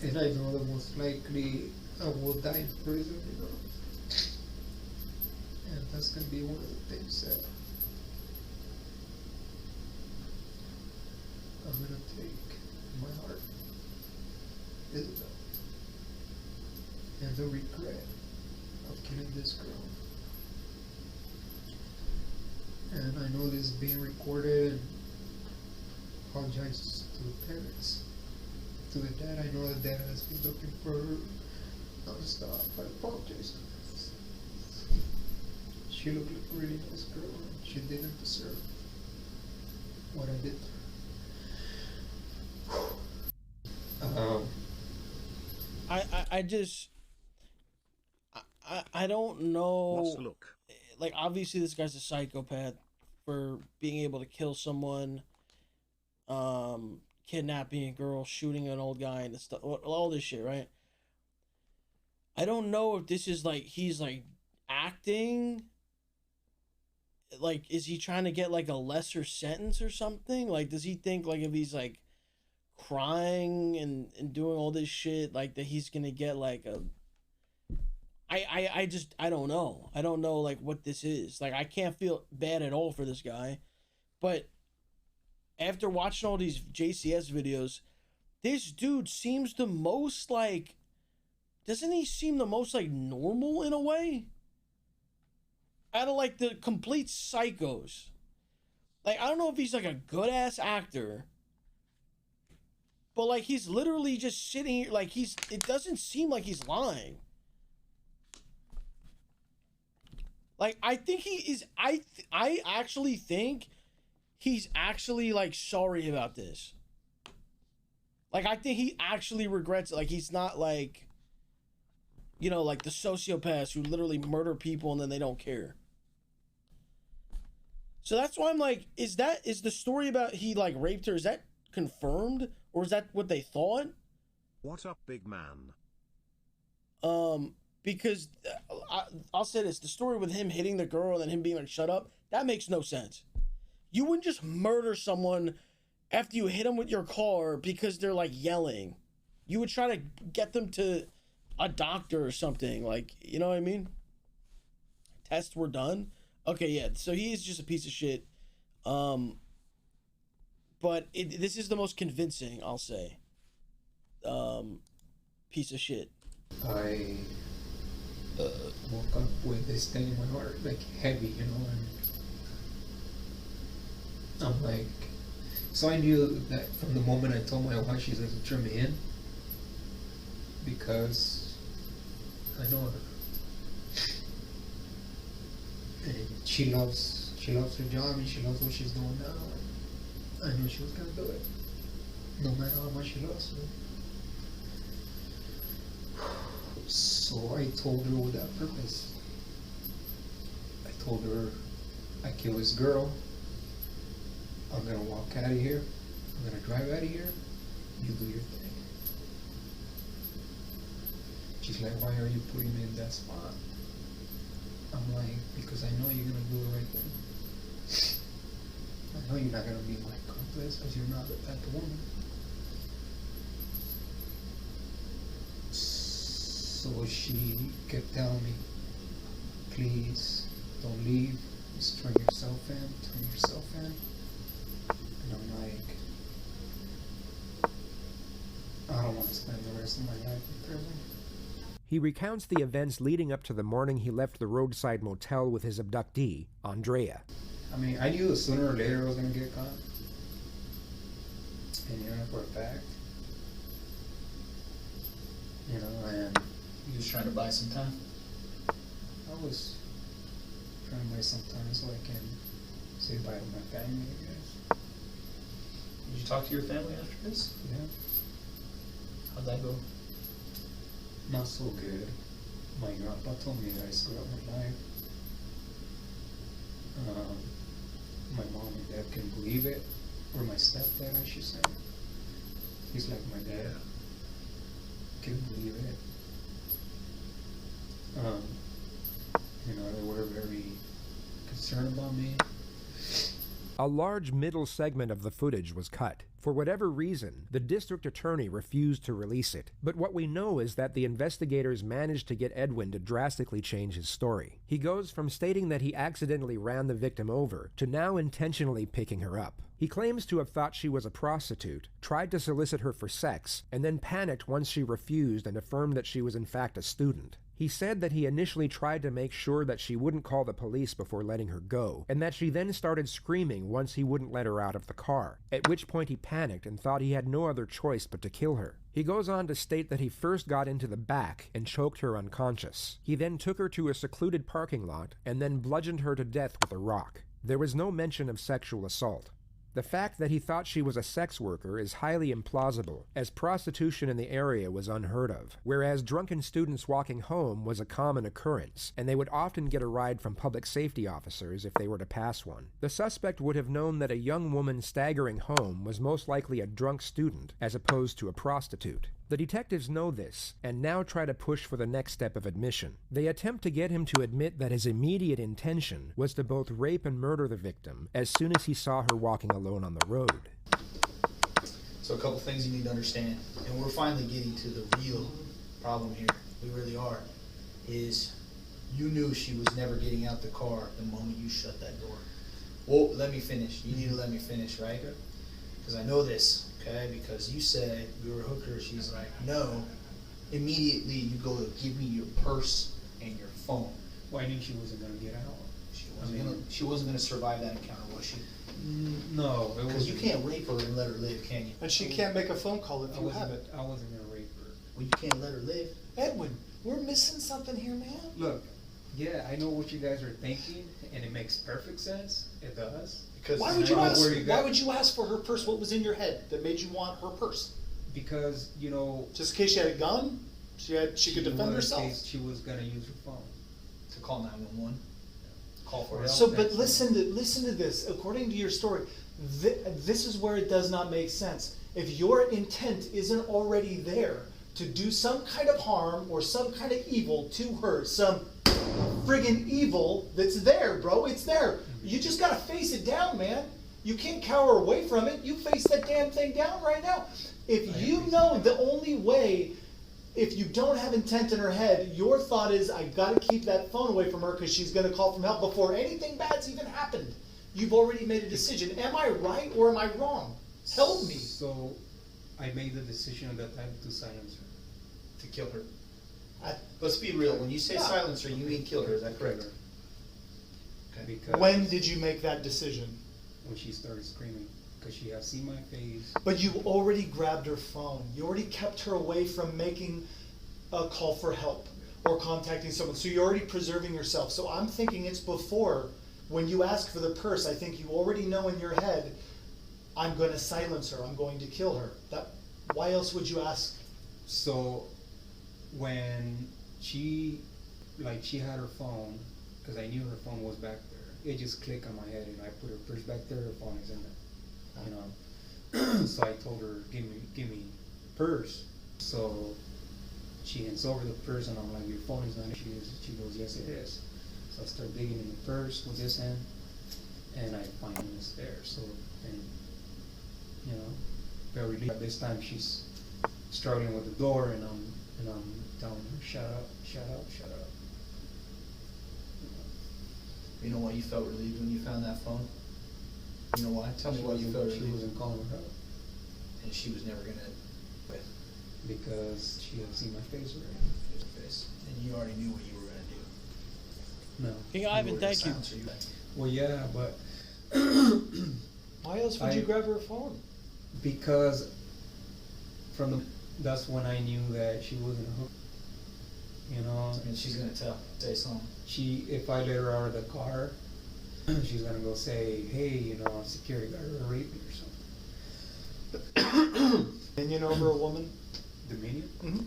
And I know that most likely I will die in prison, you know. And that's gonna be one of the things that I'm gonna take in my heart, Isabel. And the regret of killing this girl. And I know this is being recorded, and apologize to the parents. To the dad, I know the dad has been looking for her non-stop. I apologize. She looked like a really nice girl, and she didn't deserve what I did to her. I just I don't know. Look. Like, obviously this guy's a psychopath for being able to kill someone, kidnapping a girl, shooting an old guy, and stuff, all this shit, right? I don't know if this is like he's like acting. Like, is he trying to get like a lesser sentence or something? Like, does he think like if he's like crying and doing all this shit, like that he's gonna get like a I don't know. I don't know like what this is. Like, I can't feel bad at all for this guy. But after watching all these JCS videos, this dude seems the most like, doesn't he seem the most like normal in a way? Out of like the complete psychos. Like, I don't know if he's like a good ass actor, but like he's literally just sitting here like it doesn't seem like he's lying. Like, I think he is, I actually think he's actually like sorry about this. Like, I think he actually regrets it. Like, he's not like, you know, like the sociopaths who literally murder people and then they don't care. So that's why I'm like, is the story about he like raped her, is that confirmed? Or is that what they thought? What up, big man? Because I'll say this, the story with him hitting the girl and then him being like, shut up, that makes no sense. You wouldn't just murder someone after you hit them with your car because they're like yelling. You would try to get them to a doctor or something, like, you know what I mean? Tests were done. Okay, yeah, so he is just a piece of shit. But this is the most convincing, I'll say, piece of shit. I woke up with this thing in my heart, like heavy, you know, and I'm like, so I knew that from the moment I told my wife she doesn't turn me in, because I know her, and she loves her job and she loves what she's doing now, and I knew she was gonna do it, no matter how much she loves me. So I told her with that purpose. I told her, I killed this girl, I'm gonna walk out of here, I'm gonna drive out of here, you do your thing. She's like, why are you putting me in that spot? I'm like, because I know you're gonna do the right thing. I know you're not gonna be my accomplice, because you're not that type of woman. So she kept telling me, please don't leave, just turn yourself in. And I'm like, I don't want to spend the rest of my life in prison. He recounts the events leading up to the morning he left the roadside motel with his abductee, Andrea. I mean, I knew sooner or later I was going to get caught. And you know, for a fact. You know, and He was trying to buy some time. I was trying to buy some time so I can say bye to my family, I guess. Did you talk to your family after this? Yeah. How'd that go? Not so good. My grandpa told me that I screwed up my life. My mom and dad couldn't believe it. Or my stepdad, I should say. He's like my dad. Couldn't believe it. You know, they were very concerned about me. A large middle segment of the footage was cut. For whatever reason, the district attorney refused to release it. But what we know is that the investigators managed to get Edwin to drastically change his story. He goes from stating that he accidentally ran the victim over to now intentionally picking her up. He claims to have thought she was a prostitute, tried to solicit her for sex, and then panicked once she refused and affirmed that she was in fact a student. He said that he initially tried to make sure that she wouldn't call the police before letting her go, and that she then started screaming once he wouldn't let her out of the car, at which point he panicked and thought he had no other choice but to kill her. He goes on to state that he first got into the back and choked her unconscious. He then took her to a secluded parking lot and then bludgeoned her to death with a rock. There was no mention of sexual assault. The fact that he thought she was a sex worker is highly implausible, as prostitution in the area was unheard of, whereas drunken students walking home was a common occurrence, and they would often get a ride from public safety officers if they were to pass one. The suspect would have known that a young woman staggering home was most likely a drunk student, as opposed to a prostitute. The detectives know this, and now try to push for the next step of admission. They attempt to get him to admit that his immediate intention was to both rape and murder the victim as soon as he saw her walking alone on the road. So a couple things you need to understand, and we're finally getting to the real problem here, we really are, is you knew she was never getting out the car the moment you shut that door. Well, let me finish. You need to let me finish, right? Because I know this. Okay, because you said you were a hooker, she's like, no. Immediately you go to give me your purse and your phone. Well, I knew she wasn't gonna get out. She wasn't gonna survive that encounter, was she? No, because you can't rape her and let her live, can you? And she can't make a phone call if you have it. I wasn't gonna rape her. Well, you can't let her live. Edwin, we're missing something here, man. Look, yeah, I know what you guys are thinking, and it makes perfect sense. It does. Because why would you ask for her purse? What was in your head that made you want her purse? Because, you know, just in case she had a gun, she could defend herself. She was gonna use her phone to call 911. Call for help. So, but listen to this. According to your story, this is where it does not make sense. If your intent isn't already there to do some kind of harm or some kind of evil to her, some friggin' evil that's there, bro. It's there. You just gotta face it down, man. You can't cower away from it. You face that damn thing down right now. If you know the only way, if you don't have intent in her head, your thought is, I gotta keep that phone away from her because she's gonna call for help before anything bad's even happened. You've already made a decision. Am I right or am I wrong? Help me. So, I made the decision at that time to silence her. To kill her. Let's be real. When you say silence her, you mean kill her. Is that correct? Okay. Because when did you make that decision? When she started screaming, because she had seen my face. But you already grabbed her phone. You already kept her away from making a call for help or contacting someone. So you're already preserving yourself. So I'm thinking it's before, when you ask for the purse, I think you already know in your head, I'm going to silence her. I'm going to kill her. Why else would you ask? So when she had her phone, because I knew her phone was back there, it just clicked on my head, and I put her purse back there, her phone is in there, you know. So I told her, give me purse. So she hands over the purse, and I'm like, your phone is not. She goes, yes it is. So I start digging in the purse with this hand, and I find it's there. So, and you know, very relieved. This time she's struggling with the door, and I'm telling her, shut up, shut up, shut up. You know why you felt relieved when you found that phone? You know why? Tell me why you felt relieved. She wasn't calling her out. And she was never gonna. Because she had seen my face already. And you already knew what you were gonna do. No. King Ivan, thank you. Well, yeah, but why else would you grab her phone? Because that's when I knew that she wasn't a hooker. You know. And she's gonna say something. If I let her out of the car, she's gonna go say, hey, you know, security guard raped me or something. Dominion over a woman? Dominion? Mm-hmm.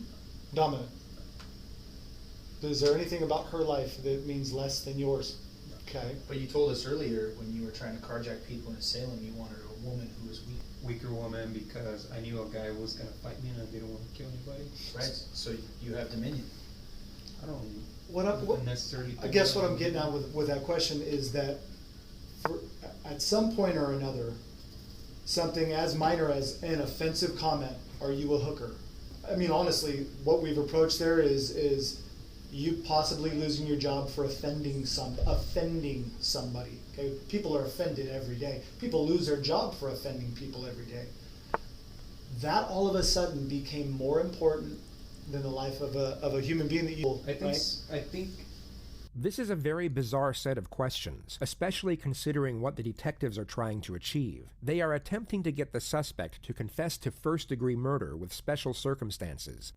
Dominant. Is there anything about her life that means less than yours? Okay. But you told us earlier when you were trying to carjack people in Salem, you wanted a woman who was weak. Weaker woman, because I knew a guy was gonna fight me and I didn't want to kill anybody. Right. So you have dominion. I don't. What necessarily. I guess what I'm getting at with that question is that, at some point or another, something as minor as an offensive comment, are you a hooker? I mean, honestly, what we've approached there is you possibly losing your job for offending somebody. Okay, people are offended every day. People lose their job for offending people every day. That all of a sudden became more important than the life of a human being that you. I think. This is a very bizarre set of questions, especially considering what the detectives are trying to achieve. They are attempting to get the suspect to confess to first-degree murder with special circumstances.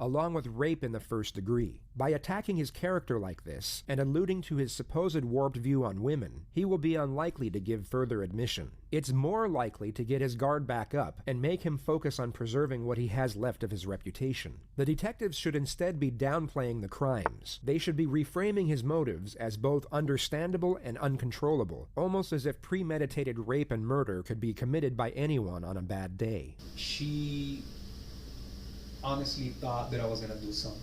along with rape in the first degree. By attacking his character like this, and alluding to his supposed warped view on women, he will be unlikely to give further admission. It's more likely to get his guard back up and make him focus on preserving what he has left of his reputation. The detectives should instead be downplaying the crimes. They should be reframing his motives as both understandable and uncontrollable, almost as if premeditated rape and murder could be committed by anyone on a bad day. She honestly thought that I was gonna do something.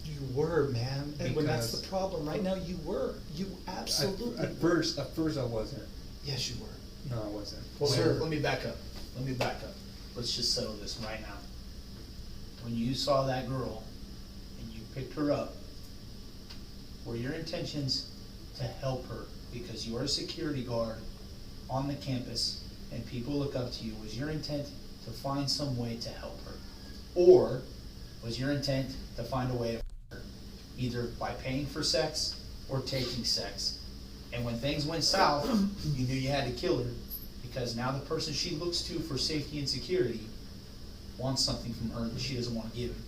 You were, man. And when that's the problem right now, you were. You absolutely At first I wasn't. Yes, you were. No, I wasn't. Well, sir, let me back up. Let's just settle this right now. When you saw that girl and you picked her up, were your intentions to help her because you're a security guard on the campus and people look up to you? Was your intent to find some way to help her? Or was your intent to find a way to her, either by paying for sex or taking sex? And when things went south, you knew you had to kill her because now the person she looks to for safety and security wants something from her that she doesn't want to give him.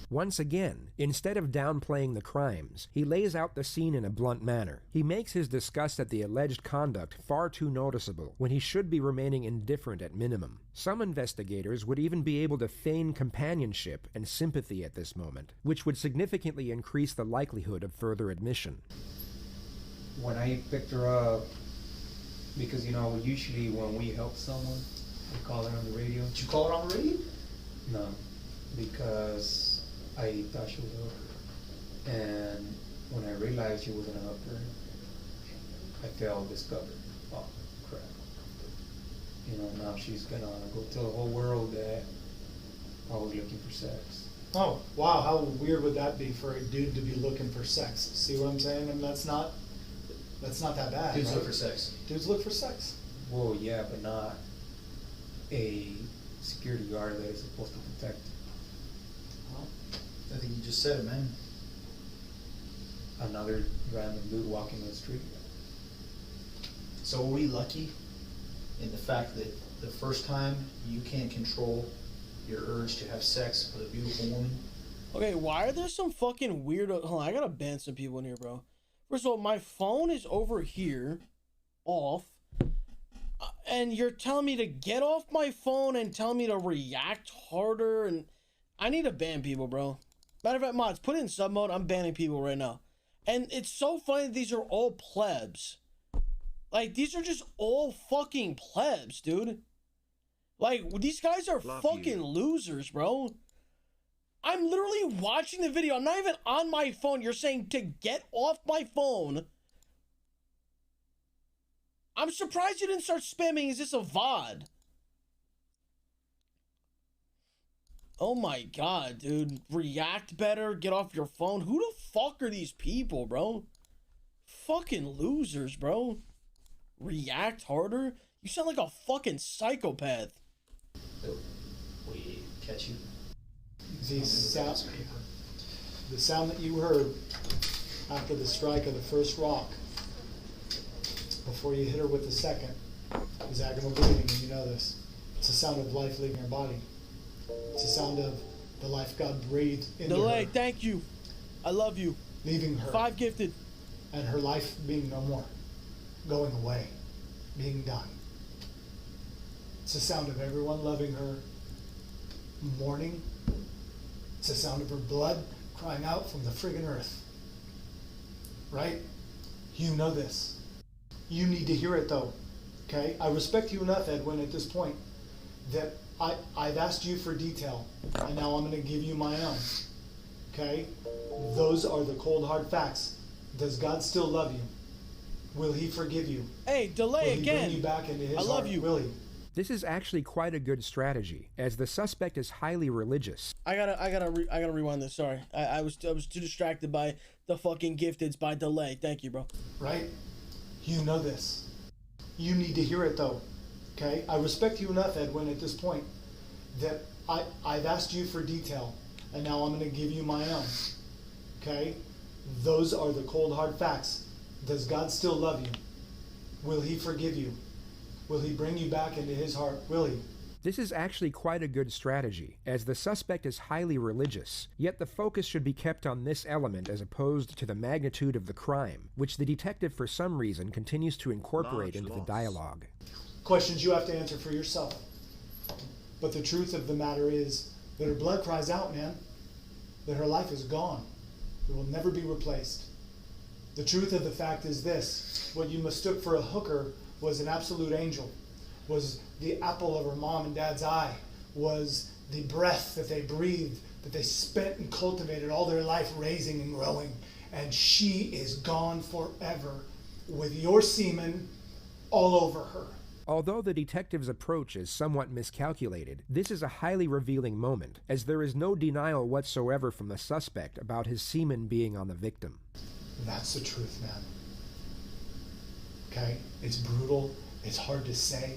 Once again, instead of downplaying the crimes, he lays out the scene in a blunt manner. He makes his disgust at the alleged conduct far too noticeable, when he should be remaining indifferent at minimum. Some investigators would even be able to feign companionship and sympathy at this moment, which would significantly increase the likelihood of further admission. When I picked her up, because usually when we help someone, we call her on the radio. Did you call her on the radio? No, because I thought she would help her. And when I realized she wasn't gonna help her, I felt discovered. Oh, crap. Now she's gonna go tell the whole world that I was looking for sex. Oh, wow, how weird would that be for a dude to be looking for sex? See what I'm saying? And that's not that bad. Dudes right? look for sex. Dudes look for sex. Well, yeah, but not a security guard that is supposed to protect. Well, I think you just said it, man. Another random dude walking the street. So are we lucky in the fact that the first time you can't control your urge to have sex with a beautiful woman? Okay, why are there some fucking weirdo... Hold on, I gotta ban some people in here, bro. First of all, my phone is over here, off, and you're telling me to get off my phone and telling me to react harder, and I need to ban people, bro. Matter of fact, mods, put it in sub mode. I'm banning people right now. And it's so funny that these are all plebs. Like, these are just all fucking plebs, dude. Like, these guys are fucking losers, bro. I'm literally watching the video. I'm not even on my phone. You're saying to get off my phone. I'm surprised you didn't start spamming. Is this a VOD? Oh my god, dude. React better. Get off your phone. Who the fuck are these people, bro? Fucking losers, bro. React harder? You sound like a fucking psychopath. We catch you. The sound that you heard after the strike of the first rock, before you hit her with the second, is 𝗟𝗓𝗄𝗏 breathing, and you know this. It's a sound of life leaving her body. It's a sound of the life God breathed into Delay, her. thank you. I love you. Leaving her. 5 gifted. And her life being no more. Going away. Being done. It's a sound of everyone loving her, mourning. It's a sound of her blood crying out from the friggin' earth. Right? You know this. You need to hear it though. Okay? I respect you enough, Edwin, at this point, that I've asked you for detail, and now I'm going to give you my own. Okay? Those are the cold hard facts. Does God still love you? Will he forgive you? Hey, delay Will again. He bring you back into his I love heart? you. Will he? This is actually quite a good strategy, as the suspect is highly religious. I gotta rewind this. Sorry, I was too distracted by the fucking gifteds by delay. Thank you, bro. Right? You know this. You need to hear it though. Okay? I respect you enough, Edwin, at this point, that I've asked you for detail, and now I'm going to give you my own. Okay? Those are the cold hard facts. Does God still love you? Will he forgive you? Will he bring you back into his heart? Will he? This is actually quite a good strategy, as the suspect is highly religious, yet the focus should be kept on this element as opposed to the magnitude of the crime, which the detective for some reason continues to incorporate into the dialogue. Questions you have to answer for yourself. But the truth of the matter is that her blood cries out, man. That her life is gone. It will never be replaced. The truth of the fact is this: what you mistook for a hooker was an absolute angel, was the apple of her mom and dad's eye, was the breath that they breathed, that they spent and cultivated all their life raising and growing. And she is gone forever with your semen all over her. Although the detective's approach is somewhat miscalculated, this is a highly revealing moment, as there is no denial whatsoever from the suspect about his semen being on the victim. That's the truth, man. Okay? It's brutal. It's hard to say.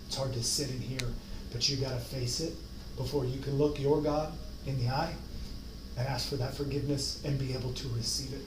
It's hard to sit in here. But you gotta face it before you can look your God in the eye and ask for that forgiveness and be able to receive it.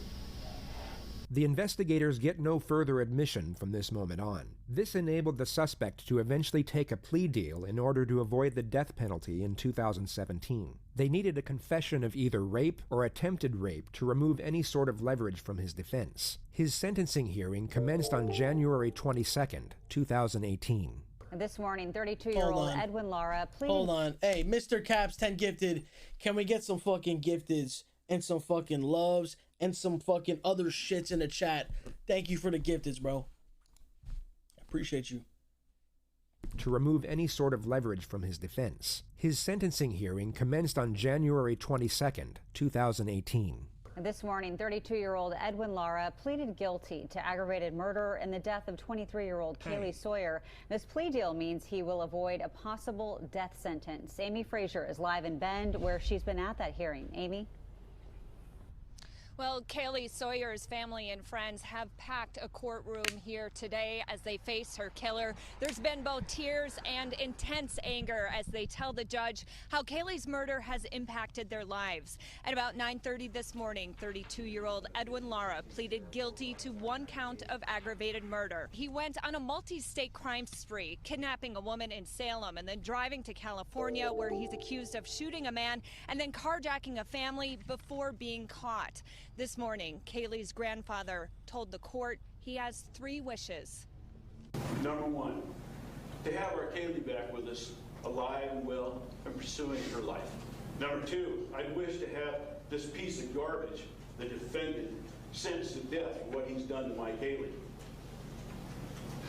The investigators get no further admission from this moment on. This enabled the suspect to eventually take a plea deal in order to avoid the death penalty in 2017. They needed a confession of either rape or attempted rape to remove any sort of leverage from his defense. His sentencing hearing commenced on January 22nd, 2018. This morning, 32-year-old Edwin Lara pleaded... Hold on. Hey, Mr. Caps 10 Gifted, can we get some fucking gifteds and some fucking loves and some fucking other shits in the chat? Thank you for the gifteds, bro. I appreciate you. To remove any sort of leverage from his defense. His sentencing hearing commenced on January 22nd, 2018. This morning, 32-year-old Edwin Lara pleaded guilty to aggravated murder in the death of 23-year-old Kaylee Sawyer. This plea deal means he will avoid a possible death sentence. 𝗖𝗵_Frazier is live in Bend, where she's been at that hearing. Amy? Well, Kaylee Sawyer's family and friends have packed a courtroom here today as they face her killer. There's been both tears and intense anger as they tell the judge how Kaylee's murder has impacted their lives. At about 9:30 this morning, 32-year-old Edwin Lara pleaded guilty to 1 count of aggravated murder. He went on a multi-state crime spree, kidnapping a woman in Salem and then driving to California, where he's accused of shooting a man and then carjacking a family before being caught. This morning, Kaylee's grandfather told the court he has 3 wishes. Number 1, to have our Kaylee back with us, alive and well, and pursuing her life. Number 2, I'd wish to have this piece of garbage, the defendant, sentenced to death for what he's done to my Kaylee.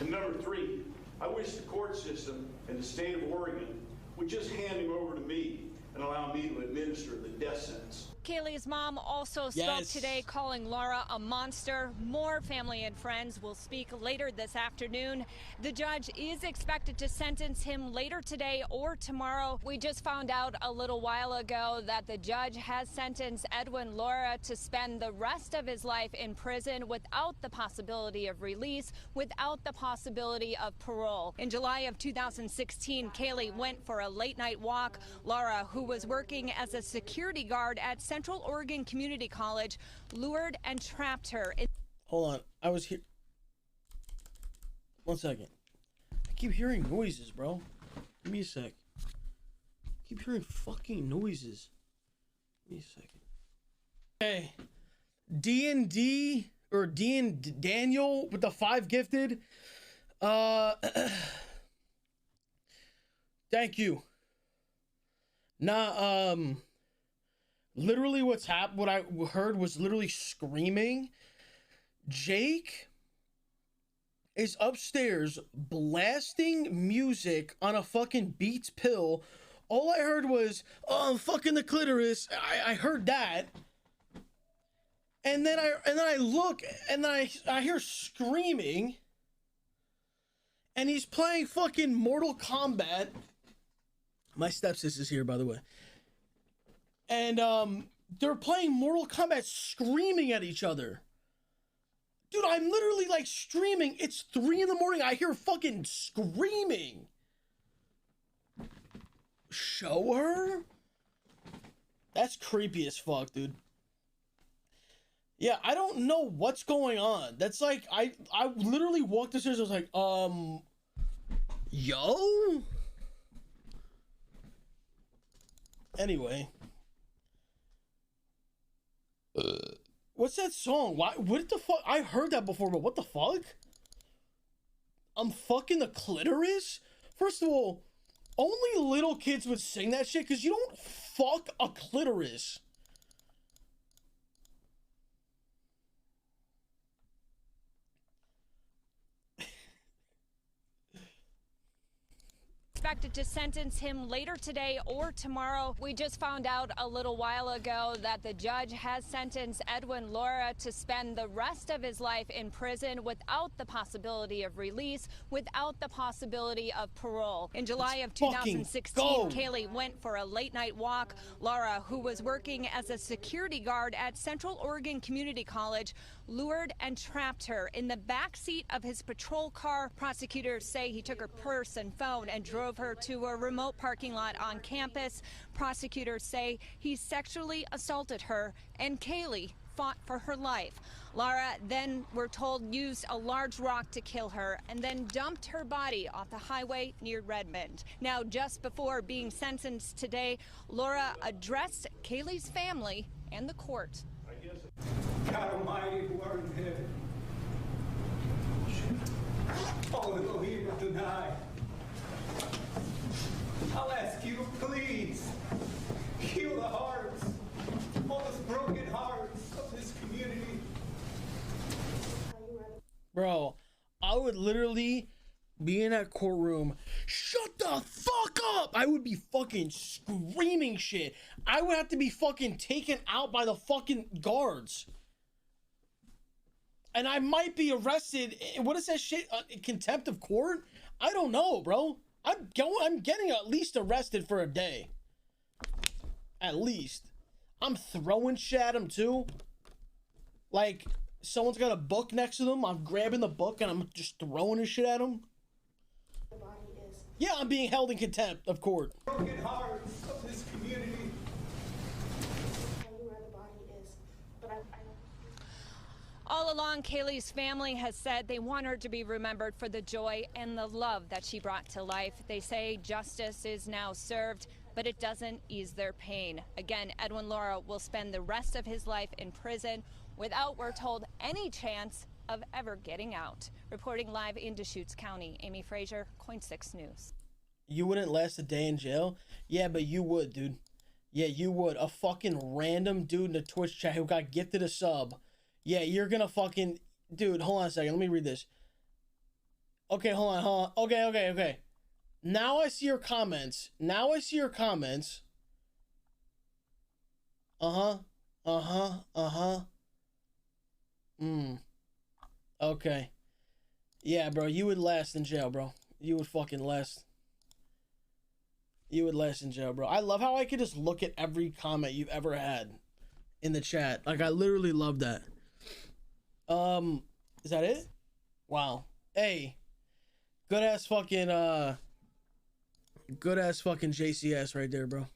And number 3, I wish the court system in the state of Oregon would just hand him over to me and allow me to administer the death sentence. Kaylee's mom also spoke today, calling Lara a monster. More family and friends will speak later this afternoon. The judge is expected to sentence him later today or tomorrow. We just found out a little while ago that the judge has sentenced Edwin Lara to spend the rest of his life in prison without the possibility of release, without the possibility of parole. In July of 2016, Kaylee went for a late-night walk. Lara, who was working as a security guard at Central Oregon Community College, lured and trapped her. Hold on, I was here. 1 second. I keep hearing noises, bro. Give me a sec. I keep hearing fucking noises. Give me a second. Hey, D&D or Daniel with the 5 gifted. Thank you. Nah, literally what I heard was literally screaming. Jake is upstairs blasting music on a fucking Beats pill. All I heard was, "Oh, I'm fucking the clitoris." I heard that. And then I look and then I hear screaming. And he's playing fucking Mortal Kombat. My stepsister's here, by the way. And they're playing Mortal Kombat, screaming at each other. Dude, I'm literally like streaming. It's 3 in the morning. I hear fucking screaming. Show her? That's creepy as fuck, dude. Yeah, I don't know what's going on. That's like, I literally walked upstairs. I was like, yo? Anyway. What's that song? Why? What the fuck? I heard that before, but what the fuck? I'm fucking the clitoris? First of all, only little kids would sing that shit because you don't fuck a clitoris. Expected to sentence him later today or tomorrow. We just found out a little while ago that the judge has sentenced Edwin Lara to spend the rest of his life in prison without the possibility of release, without the possibility of parole. In July of 2016, Kaylee went for a late night walk. Lara, who was working as a security guard at Central Oregon Community College, lured and trapped her in the back seat of his patrol car. Prosecutors say he took her purse and phone and drove her to a remote parking lot on campus. Prosecutors say he sexually assaulted her, and Kaylee fought for her life. Lara then, we're told, used a large rock to kill her and then dumped her body off the highway near Redmond. Now, just before being sentenced today, Lara addressed Kaylee's family and the court. God Almighty, who art in heaven, although he will deny, I'll ask you to please heal the hearts, all those broken hearts of this community. Bro, I would literally be in that courtroom. Shut the fuck up! I would be fucking screaming shit. I would have to be fucking taken out by the fucking guards. And I might be arrested. What is that shit? Contempt of court? I don't know, bro. I'm getting at least arrested for a day. At least. I'm throwing shit at him too. Like, someone's got a book next to them. I'm grabbing the book and I'm just throwing the shit at them. Yeah, I'm being held in contempt of court. Broken hearts of this community. All along, Kaylee's family has said they want her to be remembered for the joy and the love that she brought to life. They say justice is now served, but it doesn't ease their pain. Again, Edwin Lara will spend the rest of his life in prison without, we're told, any chance of ever getting out. Reporting live in Deschutes County, 𝗖𝗵𝐵𝗎𝗀, KOIN 6 News. You wouldn't last a day in jail? Yeah, but you would, dude. Yeah, you would. A fucking random dude in the Twitch chat who got gifted a sub. Yeah, you're gonna fucking... Dude, hold on a second. Let me read this. Okay, hold on. Okay. Now I see your comments. Okay. Yeah, bro, you would last in jail, bro. You would fucking last. You would last in jail, bro. I love how I could just look at every comment you've ever had in the chat. Like, I literally love that. Is that it? Wow. Hey. Good ass fucking JCS right there, bro.